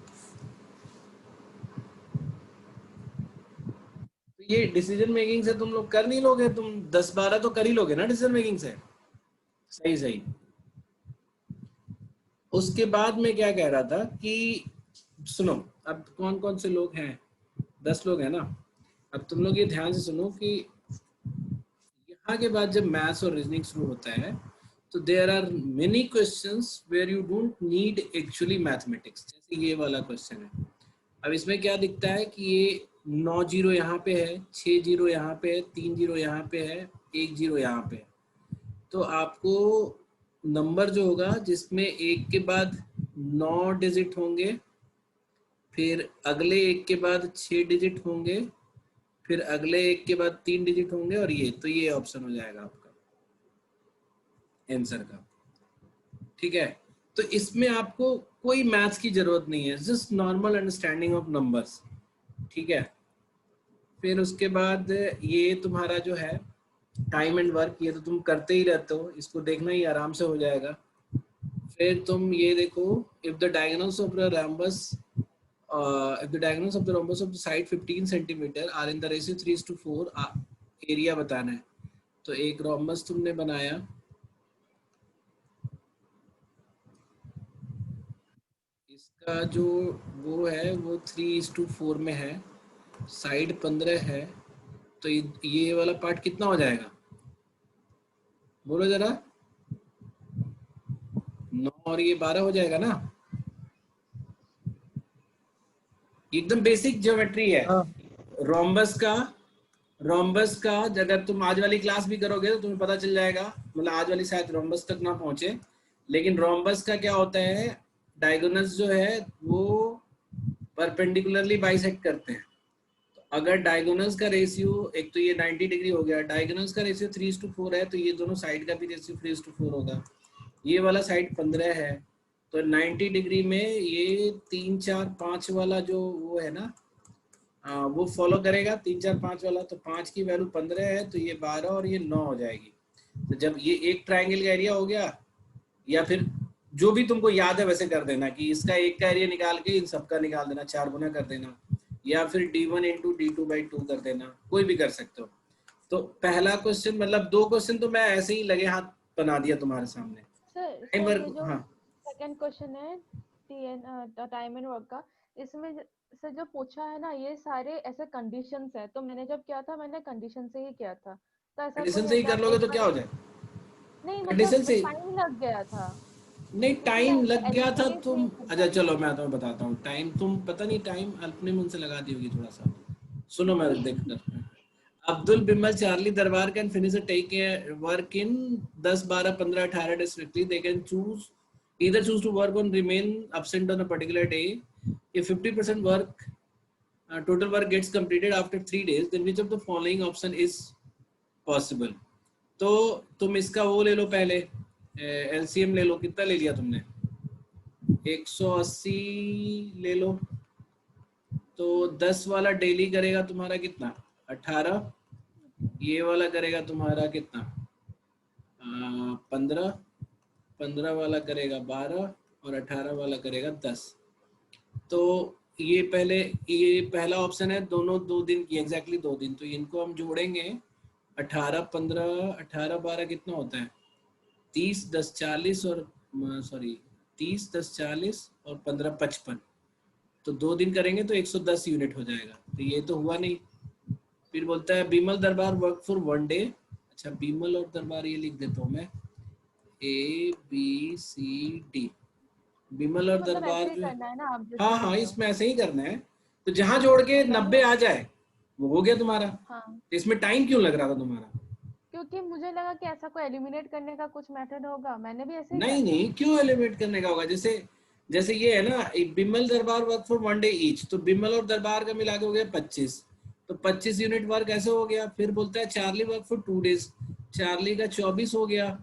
तो ये डिसीजन मेकिंग से तुम लोग कर नहीं लोगे, तुम 10-12 तो कर ही लोगे ना डिसीजन मेकिंग से, सही सही। उसके बाद में क्या कह रहा था कि सुनो, अब कौन कौन से लोग हैं, 10 लोग हैं ना। अब तुम लोग ये ध्यान से सुनो कि यहाँ के बाद जब मैथ्स और रीजनिंग शुरू होता है तो there are many questions where you don't need actually mathematics, जैसे ये वाला क्वेश्चन है। अब इसमें क्या दिखता है कि ये 9 जीरो यहाँ पे है, 6 जीरो यहाँ पे है, 3 जीरो यहाँ पे है, 1 जीरो यहाँ पे है। तो आपको नंबर जो होगा जिसमें एक के बाद 9 डिजिट होंगे, फिर अगले एक के बाद 6 डिजिट होंगे, फिर अगले एक के बाद 3 डिजिट होंगे, और ये तो ये ऑप्शन हो जाएगा आपका आंसर का, ठीक है। तो इसमें आपको कोई मैथ्स की जरूरत नहीं है, just normal understanding of numbers, ठीक है। फिर उसके बाद ये तुम्हारा जो है टाइम एंड वर्क, ये तो तुम करते ही रहते हो, इसको देखना ही आराम से हो जाएगा। फिर तुम ये देखो, if the diagonals of the रैम्बस if the diagonals of the rhombus of the side 15 centimeter are in the ratio 3:4, area बताना है। तो एक रोम्बस तुमने बनाया, का जो वो है वो 3:4 में है, साइड 15 है, तो ये वाला पार्ट कितना हो जाएगा बोलो जरा। 9 और ये 12 हो जाएगा ना। एकदम बेसिक ज्योमेट्री है। हाँ रोम्बस का अगर तुम आज वाली क्लास भी करोगे तो तुम्हें पता चल जाएगा, मतलब आज वाली शायद रोम्बस तक ना पहुंचे, लेकिन रोम्बस का क्या होता है, डायगोनल्स जो है वो परपेंडिकुलरली बाइसेक्ट करते हैं। तो अगर डायगोनल्स का रेशियो, एक तो ये 90 डिग्री हो गया, डायगोनल्स का रेशियो 3:4 है, तो ये दोनों साइड का भी रेशियो 3:4 होगा। ये वाला साइड 15 है, तो 90 डिग्री में ये 3 4 5 वाला जो वो है ना, वो फॉलो करेगा 3 4 5 वाला। तो 5 की वैल्यू 15 है, तो ये 12 और ये 9 हो जाएगी। तो जब ये एक ट्राइंगल का एरिया हो गया, या फिर जो भी तुमको याद है वैसे कर देना कि इसका एक का एरिया निकाल के इन सबका निकाल देना, 4 गुना कर देना, या फिर D1 इंटू D2/2 कर देना, कोई भी कर सकते हो। तो पहला क्वेश्चन, मतलब 2 क्वेश्चन तो मैं ऐसे ही लगे हाथ बना दिया तुम्हारे सामने। सर टाइम ये वर्क, जो हाँ सेकंड क्वेश्चन है टाइम एंड वर्क का, इसमें सर जो पूछा है ना, ये सारे ऐसे कंडीशंस है, तो मैंने जब किया था मैंने कंडीशन से ही किया था, तो ऐसा कंडीशन कोई से है ही कि कर आप लोगे एक तो क्या हो बार जाए। नहीं, कंडीशन मतलब से टाइम लग गया था नहीं, इसलिए टाइम लग ऐसे गया था एलिमिनेट तुम। नहीं कर अच्छा पाए। चलो मैं तुम्हें बताता हूँ टाइम, तुम पता नहीं टाइम अपने मुंह से लगा दी होगी थोड़ा सा। सुनो मैं नहीं देख कर, Abdul Bimal Charlie Darbar can finish a tech work in 10 12 15 18 days strictly. They can either choose to work on remain absent on a particular day. If 50% work total work gets completed after 3 days, then which of the following option is possible? तो तुम इसका वो ले लो पहले, LCM ले लो। कितना ले लिया तुमने, 180 ले लो। तो 10 वाला डेली करेगा तुम्हारा कितना, 18। ये वाला करेगा तुम्हारा कितना, 15। 15 वाला करेगा 12 और 18 वाला करेगा 10। तो ये पहला ऑप्शन है, दोनों 2 दिन की, एग्जैक्टली 2 दिन। तो इनको हम जोड़ेंगे, 18 15 18 12 कितना होता है, 30 10 40 और सॉरी 30 10 40 और 15 55। तो 2 दिन करेंगे तो 110 यूनिट हो जाएगा। तो ये तो हुआ नहीं। फिर बोलता है बिमल दरबार वर्क फॉर 1 डे। अच्छा बिमल और दरबार ये लिख देता हूँ मैं, ABCD। बिमल और मतलब दरबार ऐसे ही जो है, करना है ना आप हाँ जैसे हाँ कर रहे हो। इसमें ऐसे ही करना है। तो जहां जोड़ के मैंने 90 आ जाए वो हो गया तुम्हारा। हाँ, तो इसमें टाइम क्यों लग रहा था तुम्हारा। क्योंकि मुझे लगा कि ऐसा कोई एलिमिनेट करने का कुछ मेथड होगा, मैंने भी ऐसे ही किया नहीं था। नहीं, क्यों एलिमिनेट करने का होगा। जैसे जैसे ये है ना, बिमल दरबार वर्क फॉर 1 डे ईच, तो बिमल और दरबार का मिला के हो गया 25। तो 25 यूनिट वर्क ऐसे हो गया। फिर बोलता है Charlie work for 2 days, Charlie का 24 हो गया।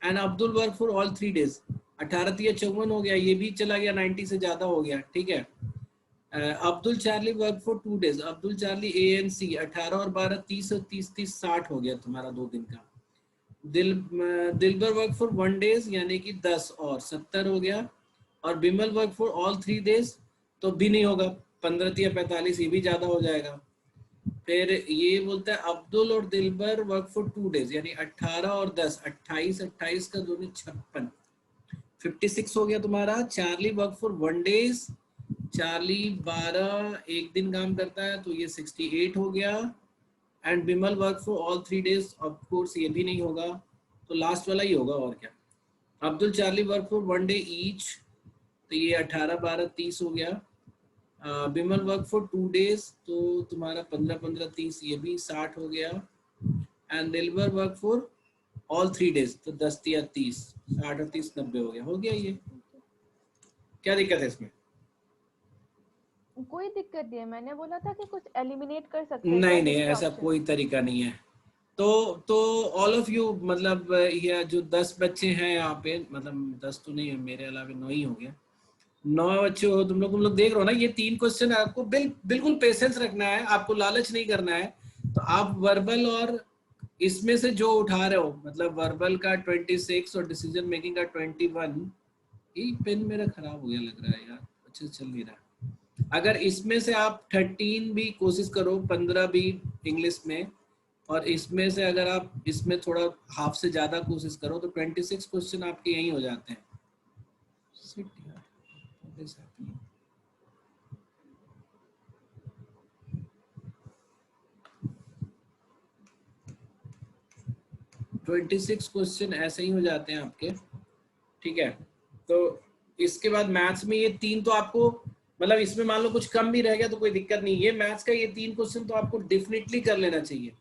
And Abdul work for all 3 days, 18 3 54 हो गया, ये भी चला गया, 90 से ज्यादा हो गया। ठीक है। Abdul Charlie work for 2 days, Abdul Charlie ANC 18 और 12 30 और 30 30 60 हो गया तुम्हारा 2 दिन का। दिलबर वर्क फॉर 1 days यानी कि 10 और 70 हो गया। और Bimal work for all 3 days तो भी नहीं होगा, 15 या 45, ये भी ज्यादा हो जाएगा। फिर ये बोलता है अब्दुल और दिलबर वर्क फॉर 2 days यानी 18 और 10 28 28 का दोनों 56 56 हो गया तुम्हारा। Charlie work for 1 days, Charlie 12 एक दिन काम करता है, तो ये 68 हो गया। And Bimal work for all 3 days, of course ये भी नहीं होगा, तो लास्ट वाला ही होगा और क्या। Abdul Charlie work for 1 day each, तो ये 18 12 30 हो गया। बिमल वर्क फॉर 2 days, तो तुम्हारा 15 15 30, ये भी 60 हो गया। And Dilbar work for all 3 days, तो 10 या 30, 60 और 30 90 हो गया ये। क्या दिक्कत है इसमें। कोई दिक्कत नहीं है, मैंने बोला था कि कुछ एलिमिनेट कर सकते हैं क्या नहीं नहीं, दूसरे ऐसा ऑप्शन। कोई तरीका नहीं है। तो ऑल ऑफ यू, मतलब ये जो 10 बच्चे हैं यहाँ पे, मतलब 10 तो नहीं है, मेरे अलावा 9 ही हो गया। 9 बच्चे हो तुम लोग देख रहे हो ना। ये 3 क्वेश्चन है, आपको बिल्कुल पेशेंस रखना है, आपको लालच नहीं करना है। तो आप वर्बल और इसमें से जो उठा रहे हो, मतलब वर्बल का 26 और डिसीजन मेकिंग का 21। ये पेन मेरा खराब हो गया लग रहा है यार, अच्छे से चल नहीं रहा। अगर इसमें से आप 13 भी कोशिश करो, 15 भी इंग्लिश में, और इसमें से अगर आप इसमें थोड़ा हाफ से ज्यादा कोशिश करो, तो 26 क्वेश्चन आपके यही हो जाते हैं। What is happening? 26 क्वेश्चन ऐसे ही हो जाते हैं आपके, ठीक है। तो इसके बाद मैथ्स में ये 3 तो आपको, मतलब इसमें मान लो कुछ कम भी रह गया तो कोई दिक्कत नहीं, ये मैथ्स का ये 3 क्वेश्चन तो आपको डेफिनेटली कर लेना चाहिए।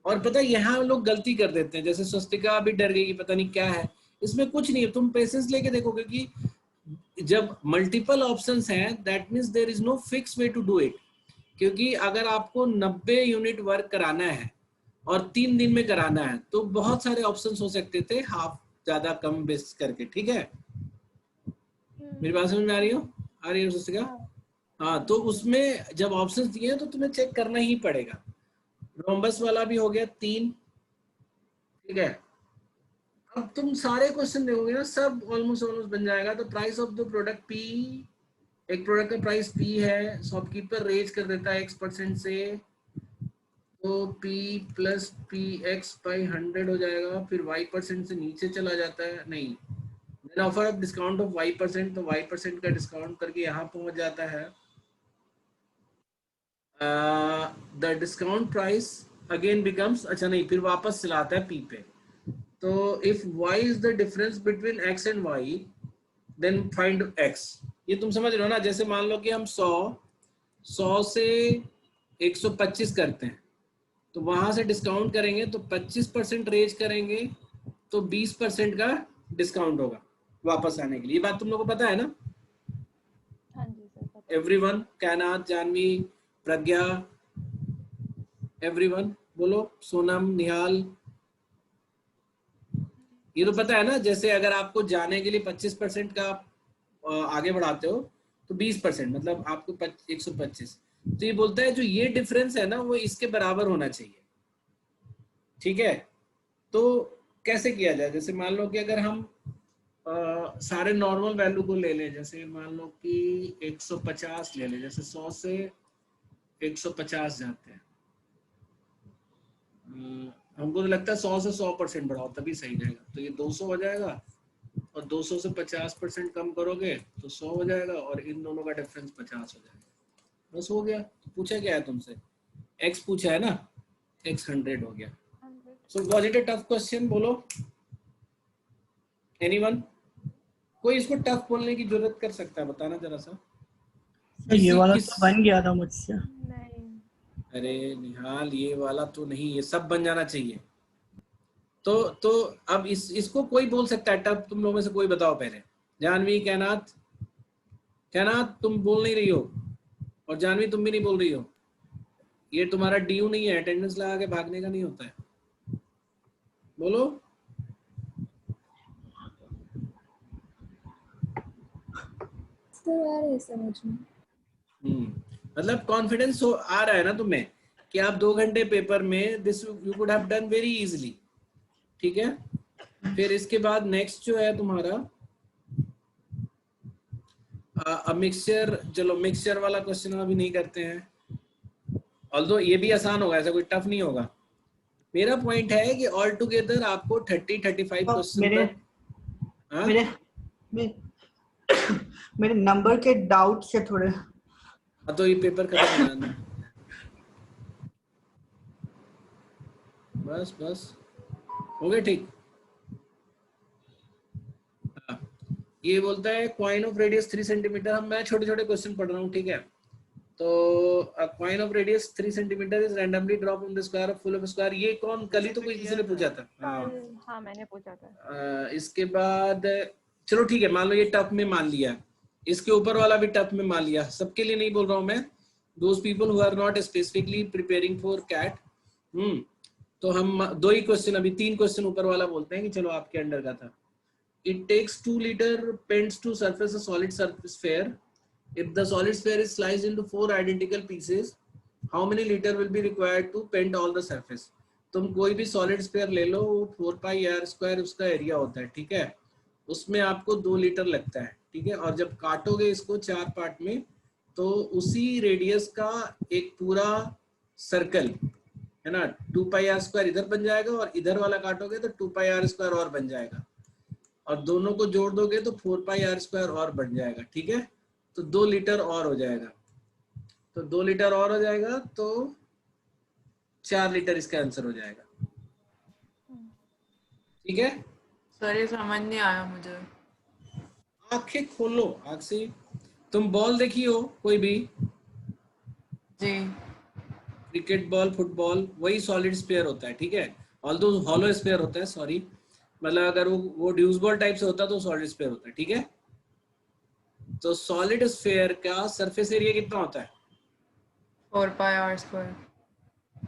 और पता है यहाँ लोग गलती कर देते हैं, जैसे स्वस्तिका भी डर गई कि पता नहीं क्या है, इसमें कुछ नहीं है, तुम पेशेंस लेके देखोगे कि जब मल्टीपल ऑप्शंस हैं that means there is no fix way to do it. क्योंकि अगर आपको 90 यूनिट वर्क कराना है और 3 दिन में कराना है तो बहुत सारे ऑप्शंस हो सकते थे, हाफ ज्यादा कम बेस करके, ठीक है। मेरी बात समझ में आ रही है स्वस्तिका? हाँ, तो उसमें जब ऑप्शंस दिए हैं तो तुम्हें चेक करना ही पड़ेगा। रोम्बस वाला भी हो गया 3, ठीक है। अब तुम सारे क्वेश्चन देखोगे ना, सब ऑलमोस्ट बन जाएगा। तो price of the product P, एक प्रोडक्ट का प्राइस P है, शॉपकीपर रेज कर देता है X% से, तो P प्लस PX बाई 100 हो जाएगा, फिर Y% से नीचे चला जाता है, नहीं then offer off discount of Y%, तो Y% का डिस्काउंट करके यहाँ पहुंच जाता है the discount price again becomes, अच्छा नहीं, फिर वापस चलाता है P पे। तो if Y is the difference between X and Y then find X। ये तुम समझ रहे हो ना, जैसे मान लो कि हम 100 से 125 करते हैं, तो वहां से डिस्काउंट करेंगे तो 25% रेज करेंगे तो 20% का डिस्काउंट होगा वापस आने के लिए। ये बात तुम लोगों को पता है ना? हाँ जी सर, पता है। एवरीवन, कैनात, जानवी, प्रज्ञा, एवरीवन बोलो, सोनम, निहाल, ये तो पता है ना। जैसे अगर आपको जाने के लिए 25% का आगे बढ़ाते हो तो 20%, मतलब आपको 125, तो ये बोलता है जो ये डिफरेंस है ना वो इसके बराबर होना चाहिए, ठीक है। तो कैसे किया जाए, जैसे मान लो कि अगर हम सारे नॉर्मल वैल्यू को ले लें, जैसे मान लो कि 150 ले लें, जैसे 100 से 150 जाते हैं, हमको तो लगता है 100 से 100% बढ़ाओ तभी सही रहेगा, तो ये 200 हो जाएगा, और 200 से 50% कम करोगे तो 100 हो जाएगा, और इन दोनों का डिफरेंस 50 हो जाएगा, बस हो गया। तो पूछा क्या है तुमसे, x पूछा है ना, x 100 हो गया। 100। So was it a tough question, बोलो एनीवन? कोई इसको टफ बोलने की जरूरत कर सकता है, बताना जरा सा। ये वाला तो बन गया था मुझसे। नहीं, अरे निहाल, ये वाला तो नहीं, ये सब बन जाना चाहिए। तो अब इसको कोई बोल सकता है टफ, तुम लोगों में से कोई बताओ पहले। जानवी, कैनात, कैनात तुम बोल नहीं रही हो, और जानवी तुम भी नहीं बोल रही हो। ये तुम्हारा ड्यू नहीं है, अटेंडेंस लगा के भागने का नहीं होता है, बोलो। तो आ रहे समझ में। मतलब कॉन्फिडेंस आ रहा है ना तुम्हें कि आप 2 घंटे पेपर में this you could have done very easily, ठीक है। फिर इसके बाद नेक्स्ट जो है तुम्हारा मिक्सचर, चलो मिक्सचर वाला क्वेश्चन अभी नहीं करते हैं, ऑल्दो ये भी आसान होगा, ऐसा कोई टफ नहीं होगा। मेरा पॉइंट है कि ऑल टुगेदर आपको 30-35 क्वेश्चन मेरे नंबर के डाउट से थोड़े, तो ये पेपर खत्म हो जाना, बस हो गया, ठीक। ये बोलता है कॉइन ऑफ रेडियस 3 सेंटीमीटर, हम मैं छोटे छोटे क्वेश्चन पढ़ रहा हूँ, ठीक है। तो coin of radius 3 centimetre is randomly drop on the square of full of square, ये कौन, कल ही तो कोई किसी ने पूछा था। हाँ मैंने पूछा था। इसके बाद चलो ठीक है, मान लो ये टफ में मान लिया, इसके ऊपर वाला भी टफ में मान लिया, सबके लिए नहीं बोल रहा हूँ मैं, those people who are not specifically preparing for CAT. तो हम 2 ही क्वेश्चन, अभी 3 क्वेश्चन ऊपर वाला बोलते हैं कि चलो आपके अंडर का था। It takes 2 liter paints to surface a solid surface sphere. If the solid sphere is sliced into 4 identical pieces, how many liter will be required to paint all the surface? तुम कोई भी solid sphere ले लो, 4 pi r square उसका area होता है, ठीक है। उसमें आपको 2 लीटर लगता है, ठीक है। और जब काटोगे इसको 4 पार्ट में, तो उसी रेडियस का एक पूरा सर्कल है ना, 2 pi r square इधर बन जाएगा, और इधर वाला काटोगे तो 2 pi r square और बन जाएगा, और दोनों को जोड़ दोगे तो 4 pi r square और बन जाएगा, ठीक है। तो 2 लीटर और हो जाएगा, तो 2 लीटर और हो जाएगा तो 4 लीटर इसका आंसर हो जाएगा। ठीक है, सर ये समझ नहीं आया मुझे। आंखें खोलो, आंख से तुम बॉल देखी हो कोई भी, जी क्रिकेट बॉल, फुटबॉल, वही सॉलिड स्फीयर होता है, ठीक है, ऑल्दो हॉलो स्फीयर होता है, सॉरी, मतलब अगर वो ड्यूस बॉल टाइप से होता है तो सॉलिड स्फीयर होता है, ठीक है। तो सॉलिड स्फीयर का सरफेस एरिया कितना होता है? 4πr²।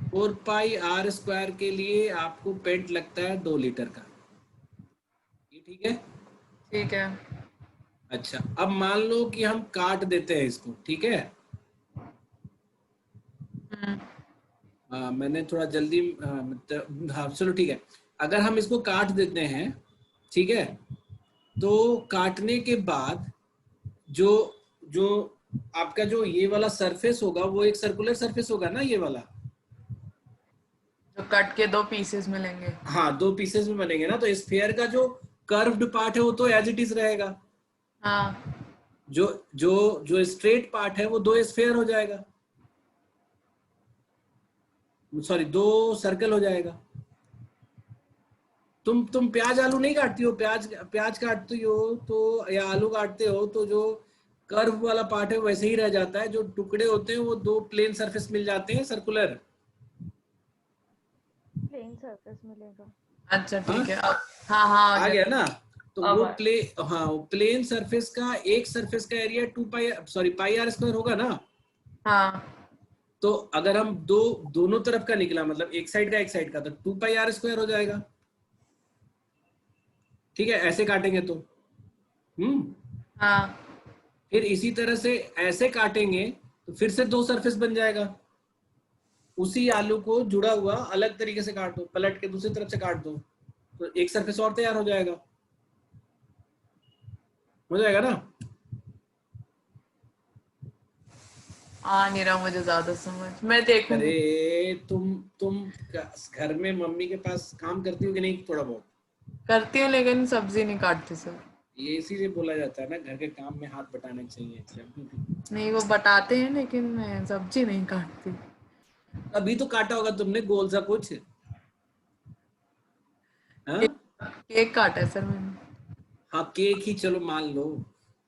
4 पाई आर स्क्वायर के लिए आपको पेंट लगता है 2 लीटर का, ये ठीक है। ठीक है। अच्छा, अब मान लो कि हम काट देते हैं इसको, ठीक है। मैंने थोड़ा जल्दी हाँ चलो ठीक है, अगर हम इसको काट देते हैं, ठीक है, तो काटने के बाद जो जो आपका जो ये वाला सरफेस होगा वो एक सर्कुलर सरफेस होगा ना, ये वाला, जो कट के 2 पीसेस मिलेंगे। हाँ 2 पीसेस में बनेंगे ना, तो स्फीयर का जो कर्व्ड पार्ट है वो तो एज इट इज रहेगा, हाँ जो जो जो स्ट्रेट पार्ट है वो 2 स्फीयर हो जाएगा, सॉरी 2 सर्कल हो जाएगा। तुम प्याज आलू नहीं काटती हो, प्याज काटती हो तो, या आलू काटते हो तो जो कर्व वाला पार्ट है वैसे ही रह जाता है, जो टुकड़े होते हैं वो 2 प्लेन सरफेस मिल जाते हैं सर्कुलर। प्लेन सरफेस मिलेगा। अच्छा ठीक है, अब हाँ हाँ आ गया ना, तो अब वो आया। हाँ प्लेन सरफेस का एक सरफेस का area 2 pi, sorry pi r square होगा ना। हाँ तो अगर हम दोनों तरफ का निकला, मतलब एक साइड का एक साइड का, तो 2 पाई आर स्क्वायर हो जाएगा, ठीक है, ऐसे काटेंगे तो। हाँ फिर इसी तरह से ऐसे काटेंगे तो फिर से 2 सरफेस बन जाएगा, उसी आलू को जुड़ा हुआ अलग तरीके से काट दो, पलट के दूसरी तरफ से काट दो, तो एक सरफेस और तैयार हो जाएगा, ना। आ नहीं रहा मुझे ज्यादा समझ, मैं देखूंगी। अरे तुम घर में मम्मी के पास काम करती हो कि नहीं, थोड़ा बहुत? करती हूँ लेकिन सब्जी नहीं काटती सर। ये इसीलिए बोला जाता है ना, घर के काम में हाथ बटाने चाहिए जब भी। नहीं वो बताते हैं लेकिन मैं सब्जी नहीं काटती। अभी तो काटा होगा तुमने गोल सा कुछ, हाँ? केक काटा है सर मैंने। हाँ केक ही, चलो मान लो,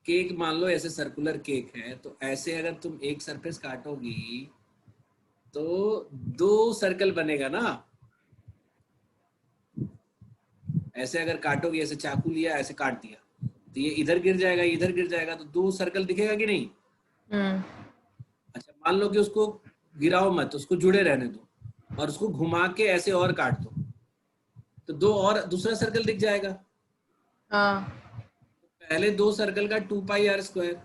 केक मान लो ऐसे सर्कुलर केक है, तो ऐसे अगर तुम एक सरफेस काटोगी तो 2 सर्कल बनेगा ना, ऐसे अगर काटोगी, ऐसे चाकू लिया ऐसे काट दिया तो ये इधर गिर जाएगा, इधर गिर जाएगा, तो 2 सर्कल दिखेगा कि नहीं। अच्छा मान लो कि उसको गिराओ मत, उसको जुड़े रहने दो और उसको घुमा के ऐसे और काट दो, तो 2 और दूसरा सर्कल दिख जाएगा। हाँ पहले 2 सर्कल का 2 पाई आर स्क्वायर,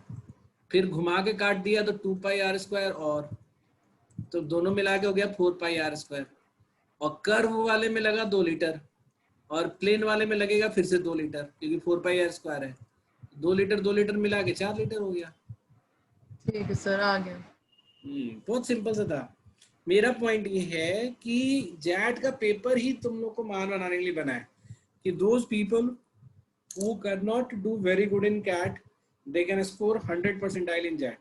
फिर घुमा के काट दिया तो 2 पाई आर स्क्वायर, और तो दोनों मिला के हो गया 4 पाई आर स्क्वायर, और कर्व वाले में लगा 2 लीटर और प्लेन वाले में लगेगा फिर से 2 लीटर, क्योंकि 4 पाई आर स्क्वायर है, 2 लीटर मिला के 4 लीटर हो गया। ठीक है सर आ गया। बहुत सिंपल सा था। मेरा पॉइंट ये है कि जैट का पेपर ही तुम लोग को महान बनाने के लिए बना है, कि those people who cannot do very good in CAT, they can score 100 percentile in JAT,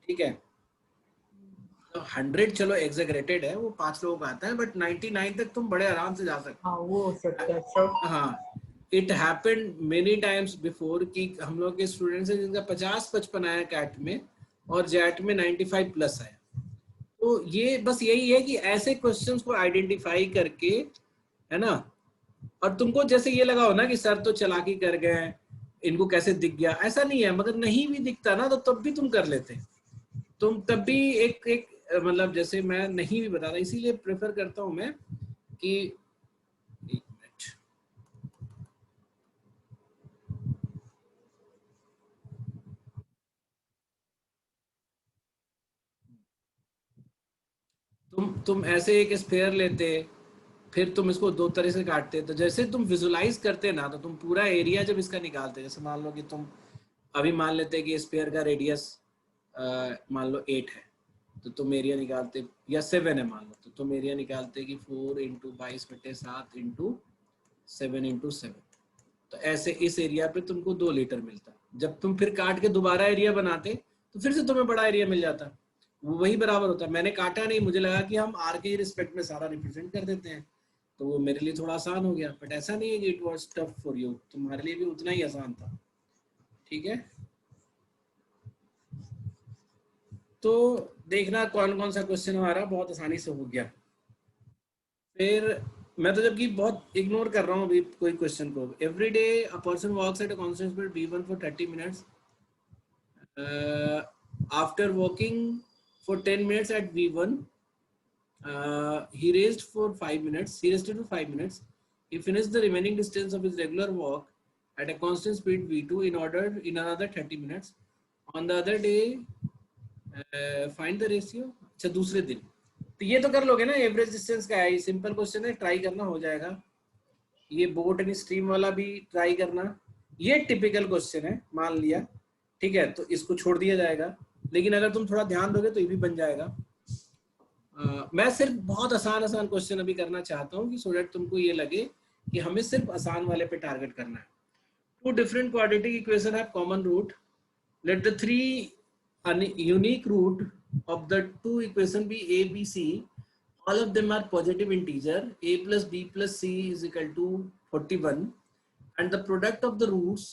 ठीक है। तो 100 चलो एग्जेगरेटेड है, वो 5 लोगों का आता है, बट 99 तक तुम बड़े आराम से जा सकते हाँ वो हो सकता है सर। हाँ, it happened many times before कि हम लोग के स्टूडेंट्स हैं जिनका 50-55 आया कैट में और जैट में 95 प्लस आया। तो ये बस यही है कि ऐसे क्वेश्चंस को आइडेंटिफाई करके, है ना, और तुमको जैसे ये लगा हो ना कि सर तो चालाकी कर गए, इनको कैसे दिख गया, ऐसा नहीं है, मगर नहीं भी दिखता ना तो तब भी तुम कर लेते, तुम तब भी एक मतलब जैसे मैं नहीं भी बताता, इसीलिए प्रेफर करता हूं मैं कि एक मिनट, तुम ऐसे एक स्फेयर लेते, फिर तुम इसको 2 तरह से काटते, तो जैसे तुम विजुलाइज करते ना तो तुम पूरा एरिया जब इसका निकालते, जैसे मान लो कि तुम अभी मान लेते कि स्फेयर का रेडियस मान लो 8 है, तो तुम एरिया निकालते, या 7 है मान लो, तो तुम एरिया निकालते कि 4 × 22/7 × 7 × 7, तो ऐसे इस एरिया पे तुमको 2 लीटर मिलता, जब तुम फिर काट के दोबारा एरिया बनाते तो फिर से तुम्हें बड़ा एरिया मिल जाता, वो वही बराबर होता। मैंने काटा नहीं, मुझे लगा कि हम आर के रिस्पेक्ट में सारा रिप्रेजेंट कर देते हैं, तो वो मेरे लिए थोड़ा आसान हो गया। बट ऐसा नहीं है कि it was tough for you, तुम्हारे लिए भी उतना ही आसान था। ठीक है, तो देखना कौन कौन सा क्वेश्चन हमारा बहुत आसानी से हो गया। फिर मैं तो जबकि बहुत इग्नोर कर रहा हूँ अभी कोई क्वेश्चन को। Every day a person walks at a constant speed v1 for 30 minutes, after walking for 10 minutes at v1, he raced for 5 minutes, he rested for 5 minutes, he finished the remaining distance of his regular walk at a constant speed v2 in another 30 minutes. On the other day, find the ratio. अच्छा, दूसरे दिन तो ये तो कर लोगे ना, average distance का है, ये सिंपल क्वेश्चन है, ट्राई करना हो जाएगा। ये बोट एंड स्ट्रीम वाला भी ट्राई करना, ये टिपिकल क्वेश्चन है, मान लिया, ठीक है, तो इसको छोड़ दिया जाएगा। लेकिन अगर तुम थोड़ा ध्यान दोगे तो ये भी बन जाएगा। मैं सिर्फ बहुत आसान क्वेश्चन अभी करना चाहता हूँ कि सो दैट तुमको ये लगे कि हमें सिर्फ आसान वाले पे टारगेट करना है। Two different quadratic equation have common root, let the three unique root of the two equation be a b c, all of them are positive integer, a plus b plus c is equal to 41, and the product of the roots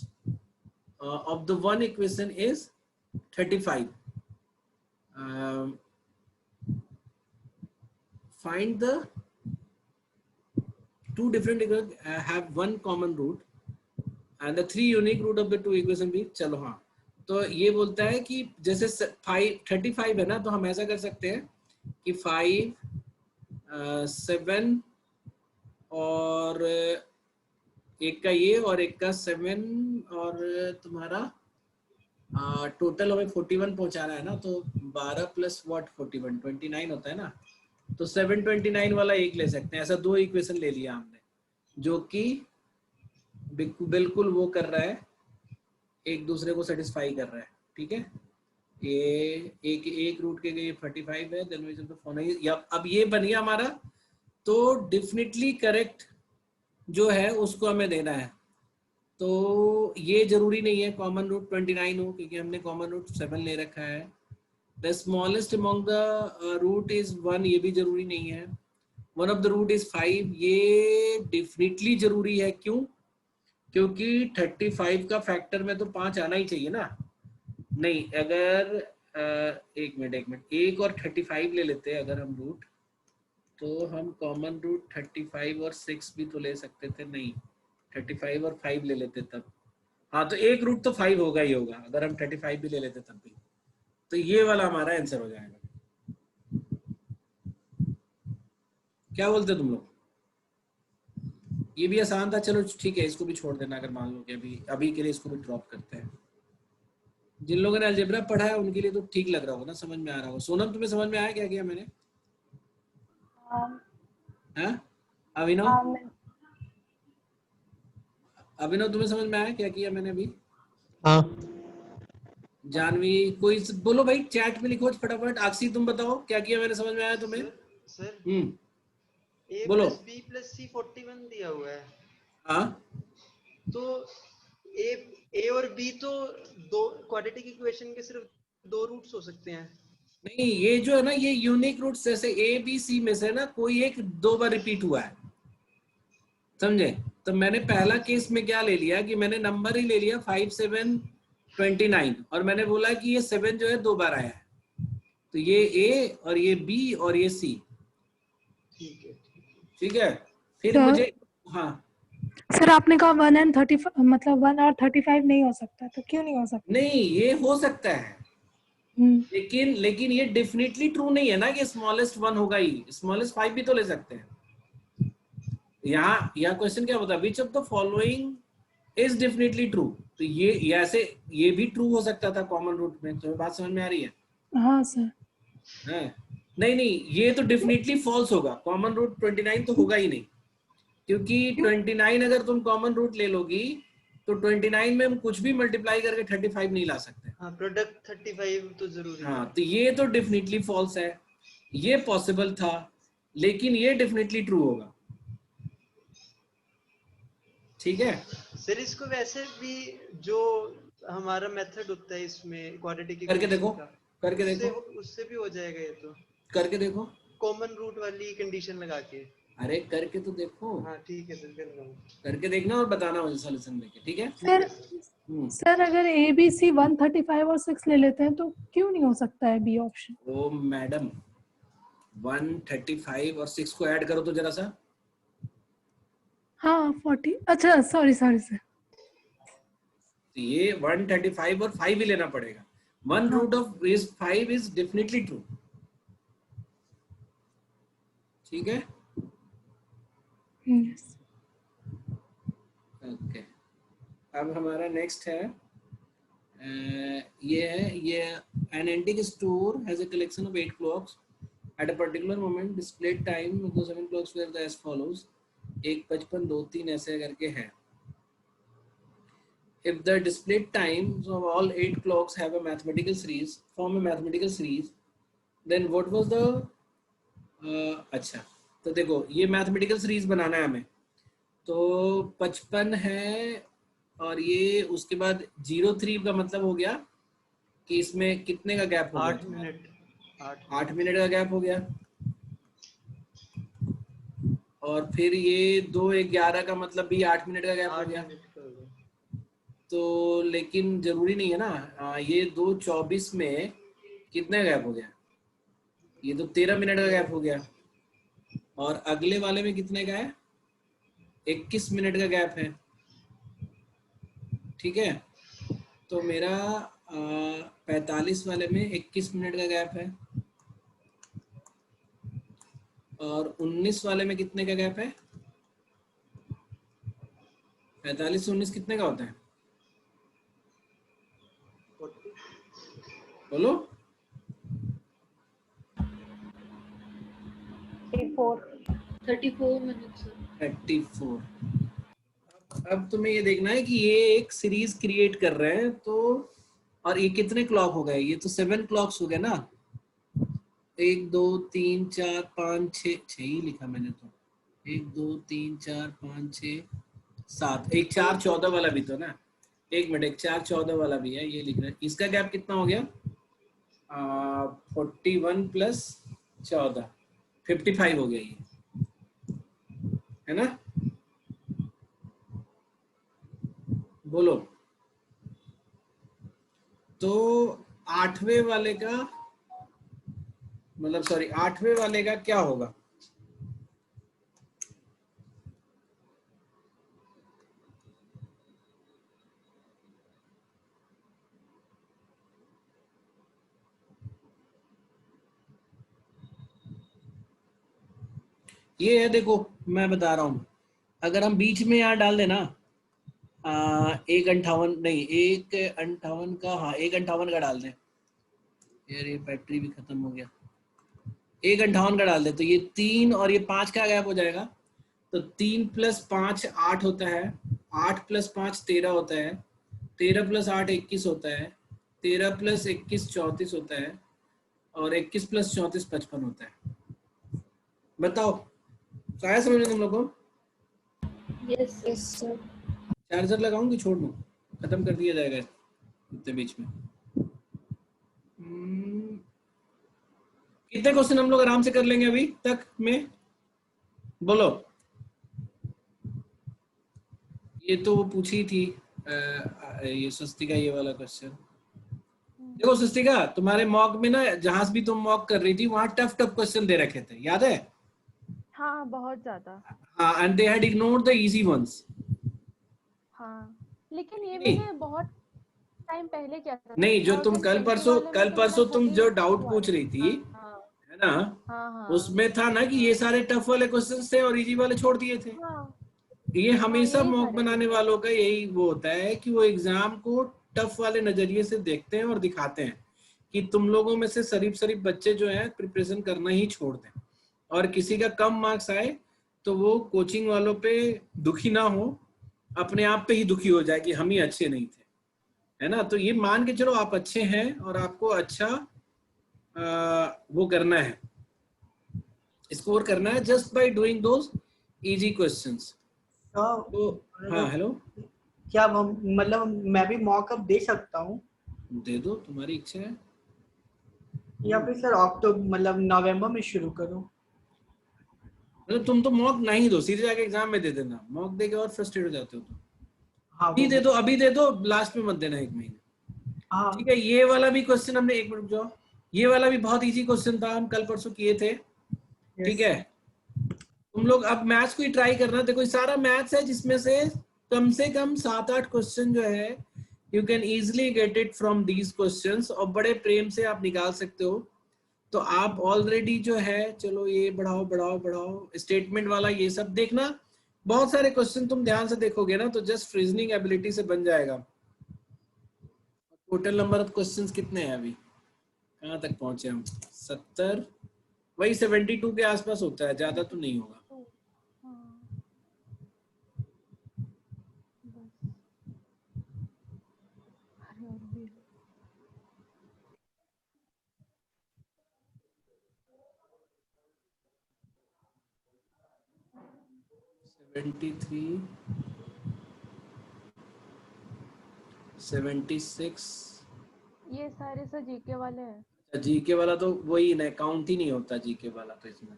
of the one equation is 35. Find the two different equations have one common root and the three unique root of the two equation be, चलो हाँ, तो ये बोलता है कि जैसे 35 है ना, तो हम ऐसा कर सकते हैं कि 5, 7 और एक का ये और एक का 7 और तुम्हारा टोटल हमें 41 पहुंचाना है ना, तो 12 प्लस व्हाट 41 29 होता है ना, तो 729 वाला एक ले सकते हैं। ऐसा दो इक्वेशन ले लिया हमने जो कि बिल्कुल वो कर रहा है, एक दूसरे को सेटिस्फाई कर रहा है। ठीक है, ये एक रूट के लिए 35 है, देन वी जब फोन है, या अब ये बन गया हमारा, तो डेफिनेटली करेक्ट जो है उसको हमें देना है। तो ये जरूरी नहीं है कॉमन रूट 29 हो, क्योंकि हमने कॉमन रूट 7 ले रखा है। The smallest among the root is 1, ये भी जरूरी नहीं है। One of the root is 5, ये डेफिनेटली जरूरी है। क्यों? क्योंकि 35 का फैक्टर में तो 5 आना ही चाहिए ना। नहीं, अगर एक मिनट, 1 और 35 ले लेते हैं अगर हम रूट, तो हम कॉमन रूट 35 और 6 भी तो ले सकते थे। नहीं, 35 और 5 ले लेते तब, हाँ, तो एक रूट तो 5 होगा ही होगा अगर हम 35 भी ले लेते तब भी। तो ये वाला हमारा आंसर हो जाएगा। क्या बोलते तुम लोग? ये भी आसान था, चलो ठीक है, इसको भी छोड़ देना। अगर मान लो कि अभी के लिए इसको भी ड्रॉप करते हैं। जिन लोगों ने अलजेब्रा पढ़ा है उनके लिए तो ठीक लग रहा होगा ना, समझ में आ रहा होगा। सोनम, तुम्हें समझ में आया क्या किया मैंने? अभिनव तुम्हें समझ में आया क्या किया मैंने अभी? हाँ। जानवी, कोई बोलो भाई, चैट में लिखो फटाफट। आक्षी तुम बताओ क्या किया मैंने, समझ में आया तुम्हें? सर A बोलो। plus B plus C 41 दिया हुआ है। हाँ, तो A और B तो दो क्वाड्रेटिक इक्वेशन के सिर्फ दो रूट्स हो सकते हैं। नहीं, ये जो है ना, ये यूनिक रूट्स, जैसे A B C में से ना कोई एक 2 बार रिपीट हुआ है, समझे? तो मैंने पहला केस में क्या ले लिया कि मैंने नंबर ही ले लिया 5, 7, 29, और मैंने बोला कि ये 7 जो है 2 बार आया है, तो ये A और ये B और ये C। ठीक है, फिर सर, मुझे, हाँ सर आपने कहा 1 and 35, मतलब 1 और 35 नहीं हो सकता, तो क्यों नहीं हो सकता? नहीं, ये हो सकता है, लेकिन ये डेफिनेटली ट्रू नहीं है ना कि स्मॉलेस्ट 1 होगा ही। स्मॉलेस्ट 5 भी तो ले सकते हैं। यहाँ क्वेश्चन क्या बता, which of the following is definitely true, तो ये ऐसे ये भी ट्रू हो सकता था कॉमन रूट में। तो बात समझ में आ रही है? हाँ सर। है? नहीं, ये तो डेफिनेटली फॉल्स होगा। कॉमन रूट 29 तो होगा ही नहीं, क्योंकि 29 अगर तुम कॉमन रूट ले लोगी तो 29 में हम कुछ भी मल्टीप्लाई करके 35 नहीं ला सकते। हाँ, प्रोडक्ट 35 तो जरूरी है। हाँ, तो ये तो डेफिनेटली फॉल्स है। ये पॉसिबल था, लेकिन ये डेफिनेटली ट्रू होगा। ठीक है सर, इसको वैसे भी जो हमारा मेथड होता है इसमें क्वाड्रेटिक करके देखो, करके देखो, उससे भी हो जाएगा ये तो, करके देखो, कॉमन रूट वाली कंडीशन लगा के। अरे करके तो देखो, हाँ ठीक है सर, कर रहा हूँ। करके देखना और बताना मुझे सॉल्यूशन लेके, ठीक है? सर सर अगर ए बी सी 135 और 6 ले लेते हैं तो क्यों नहीं हो सकता है बी ऑप्शन? ओ मैडम 135 और 6 को ऐड करो तो जरा सा, हाँ 40, अच्छा सॉरी सॉरी सर, तो ये 135 और 5 ही लेना पड़ेगा। 1 root of is 5 is definitely true, ठीक है? यस ओके, अब हमारा नेक्स्ट है ये है, ये an antique store has a collection of 8 clocks at a particular moment, displayed time of the 7 clocks were as follows, 1 55 2 3 ऐसे करके है। If the displayed times of all 8 clocks have a mathematical series, form a mathematical series, then what was the अच्छा, तो देखो ये mathematical series बनाना है हमें, तो 55 है और ये उसके बाद 03 का मतलब हो गया कि इसमें कितने का गैप हो गया? 8 मिनट, 8 मिनट का गैप हो गया। और फिर ये 2-11 का मतलब भी 8 मिनट का गैप हो गया। तो लेकिन जरूरी नहीं है ना, ये 2-24 में कितने गैप हो गया? ये तो 13 मिनट का गैप हो गया। और अगले वाले में कितने का है? 21 मिनट का गैप है, ठीक है? तो मेरा 45 वाले में 21 मिनट का गैप है और 19 वाले में कितने का गैप है? 45 से 19 कितने का होता है? बोलो। 34 मिनट्स। 34। अब तुम्हें ये देखना है कि ये एक सीरीज क्रिएट कर रहे हैं, तो और ये कितने क्लॉक हो गए? ये तो 7 क्लॉक्स हो गए ना, 1 2 3 4 5 6 ही लिखा मैंने तो, 1 2 3 4 5 6 7, एक 4 14 वाला भी तो ना, एक मिनट, एक 4 14 वाला भी है, ये लिख रहे हैं। इसका गैप कितना हो गया? 41 प्लस 14 55 हो गया, ये है ना? बोलो। तो 8वें वाले का मतलब, सॉरी 8वें वाले का क्या होगा? ये है, देखो मैं बता रहा हूं, अगर हम बीच में यहाँ डाल देना 1:58 नहीं 1:58 का, हाँ 1:58 का डाल दें, यार ये बैटरी भी खत्म हो गया, 1:58 का डाल दे, तो ये 3 और ये 5 का गैप हो जाएगा। तो 3 + 5 8 होता है, 8 + 5 13 होता है, 13 + 8 21 होता है, 13 + 21 34 होता है, और 21 + 34 55 होता है। बताओ, तो आया समझ में तुम लोग को? Yes sir. चार्जर लगाऊं कि छोड़ दूं? खत्म कर दिया जाएगा इतने बीच में। कितने क्वेश्चन हम लोग आराम से कर लेंगे अभी तक में? बोलो। ये तो वो पूछी थी ये स्वस्तिका, ये वाला क्वेश्चन देखो स्वस्तिका, तुम्हारे मॉक में ना, जहां भी तुम मॉक कर रही थी वहां टफ क्वेश्चन दे रखे थे, याद है? हाँ बहुत ज्यादा। हाँ, and they had ignored the easy ones. हाँ लेकिन ये मैंने बहुत टाइम पहले किया था। नहीं, जो तुम कल परसों तुम जो डाउट पूछ रही थी, है ना? हाँ, उसमें था ना कि ये सारे टफ वाले क्वेश्चंस थे और इजी वाले छोड़ दिए थे। ये हमेशा मॉक बनाने वालों का यही वो होता है कि वो एग्जाम को टफ वाले नजरिए से देखते हैं और दिखाते हैं कि तुम लोगों में से शरीफ बच्चे जो हैं प्रिपरेशन करना ही छोड़ दें, और किसी का कम मार्क्स आए तो वो कोचिंग वालों पे दुखी ना हो, अपने आप पे ही दुखी हो जाए कि हम ही अच्छे नहीं थे, है ना? तो ये मान के चलो आप अच्छे हैं और आपको अच्छा वो करना है, स्कोर करना है just by doing those easy questions. तो हाँ, हेलो क्या मतलब मैं भी मॉकअप दे सकता हूँ दे दो, तुम्हारी इच्छा है। या फिर सर अक्टूबर मतलब नवंबर में शुरू करूँ? मतलब तुम तो मॉक नहीं दो, सीधे जाके एग्जाम में दे देना। मॉक दे के और फ्रस्ट्रेट हो जाते हो तुम। हाँ अभी दे दो, अभी दे दो, लास्ट में मत देना 1 महीने। हाँ ठीक है, ये वाला भी क्वेश्चन हमने, 1 मिनट जाओ, ये वाला भी बहुत इजी क्वेश्चन था, हम कल परसों किए थे। ठीक है, तुम लोग अब मैथ्स को ही ट्राई करना। देखो सारा मैथ्स है जिसमें से कम 7-8 क्वेश्चन जो है you can easily get it from these questions, और बड़े प्रेम से आप निकाल सकते हो। तो आप ऑलरेडी जो है, चलो ये बढ़ाओ बढ़ाओ बढ़ाओ, स्टेटमेंट वाला ये सब देखना। बहुत सारे क्वेश्चन तुम ध्यान से देखोगे ना तो जस्ट रीजनिंग एबिलिटी से बन जाएगा। टोटल नंबर ऑफ क्वेश्चंस कितने हैं अभी, कहाँ तक पहुंचे हम? 70, वही 72 के आसपास होता है, ज्यादा तो नहीं होगा। हाँ, बस। अरे और भी 73, 76। ये सारे सर जीके वाले हैं। जीके वाला तो वही ना, काउंट ही नहीं होता जीके वाला तो इसमें।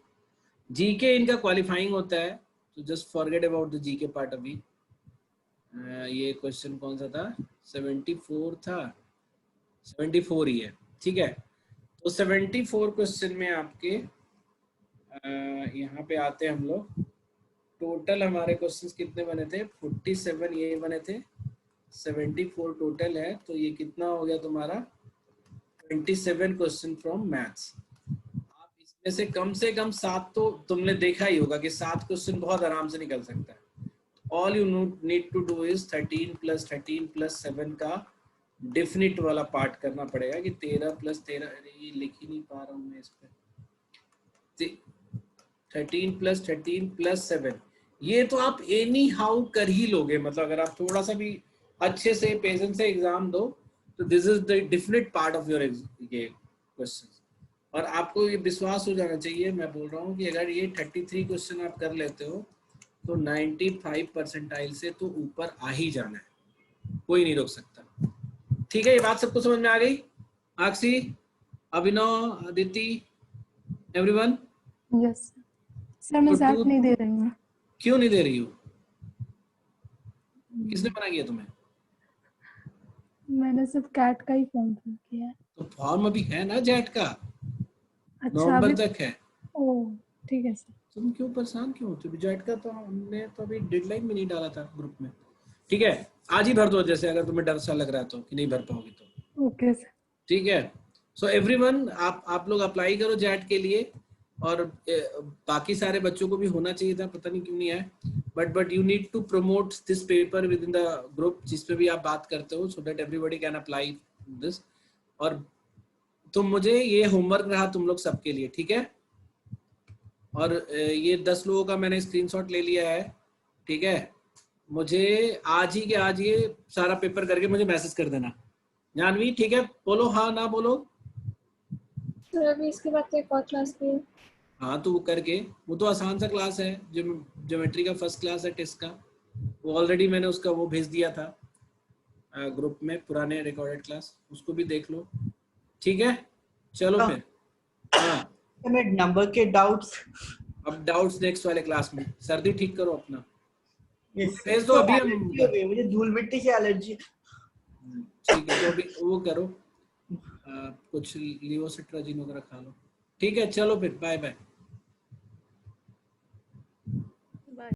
जीके इनका क्वालिफाइंग होता है, तो just forget about the GK part अभी। ये क्वेश्चन कौन सा था? 74 था, 74 ही है। ठीक है, तो 74 क्वेश्चन में आपके यहाँ पे आते हैं हम लोग। टोटल हमारे क्वेश्चंस कितने बने थे? 47 ये बने थे, 74 टोटल है। तो ये कितना हो गया तुम्हारा? 27 क्वेश्चन फ्रॉम मैथ्स। आप इसमें से कम 7 तो तुमने देखा ही होगा कि 7 क्वेश्चन बहुत आराम से निकल सकता है। All you need to do is 13 + 13 + 7 का डेफिनिट वाला पार्ट करना पड़ेगा कि 13 + 13, अरे ये लिख ही नहीं पा रहा हूँ मैं इस पे। 13 + 13 + 7, ये तो आप एनी हाउ कर ही लोगे। मतलब अगर आप थोड़ा सा भी अच्छे से पेशेंस से एग्जाम दो तो this is the definite part of your ये क्वेश्चन। और आपको ये विश्वास हो जाना चाहिए, मैं बोल रहा हूँ कि अगर ये 33 क्वेश्चन आप कर लेते हो तो 95 परसेंटाइल से तो ऊपर आ ही जाना है, कोई नहीं रोक सकता। ठीक है, ये बात सबको समझ में आ गई? आक्षी, अभिनव, अदिति, एवरीवन? यस सर, मैं तो जैक टू- नहीं दे रही हूँ। क्यों नहीं दे रही हो? किसने मना किया तुम्हें? मैंने सिर्फ कैट का ही फॉर्म फिल किया है। तो फॉर्म अभी है ना जेट का, अच्छा नवंबर अभी तक है। ओह ठीक है सर। तुम क्यों परेशान क्यों होते हो? जेट का तो हमने तो अभी डेडलाइन भी नहीं डाला था ग्रुप में। ठीक है, आज ही भर दो, जैसे अगर तुम्हें डर सा लग रहा है तो कि नहीं भर पाओगी तो। Okay sir. ठीक है, सो एवरीवन आप लोग अप्लाई करो जेट के लिए। और बाकी सारे बच्चों को भी होना चाहिए था, पता नहीं क्यों नहीं है। But you need to promote this paper within the group जिसपे भी आप बात करते हो, so that everybody can apply this. और तो मुझे ये होमवर्क रहा तुम लोग सबके लिए, ठीक है? और ये 10 लोगों का मैंने स्क्रीनशॉट ले लिया है। ठीक है, मुझे आज ही के आज ये सारा पेपर करके मुझे मैसेज कर देना। जानवी, ठीक है? बोलो हाँ ना बोलो। सर अभी इसके बाद तो एक और क्लास भी है। हाँ तो वो करके, वो तो आसान सा क्लास है, ज्योमेट्री का फर्स्ट क्लास है टेस्ट का। वो ऑलरेडी मैंने उसका वो भेज दिया था ग्रुप में, पुराने रिकॉर्डेड क्लास, उसको भी देख लो। ठीक है, चलो फिर। हाँ, नंबर के डाउट्स अब डाउट्स नेक्स्ट वाले क्लास में। सर्दी ठीक करो अपना, yes, भेज दो अभी हम। एलर्जी हो गई मुझे, धूल मिट्टी से एलर्जी। ठीक है, तो अभी वो करो, कुछ लियोसिट्राजिन वगैरह खा लो। ठीक है, चलो फिर, बाय बाय।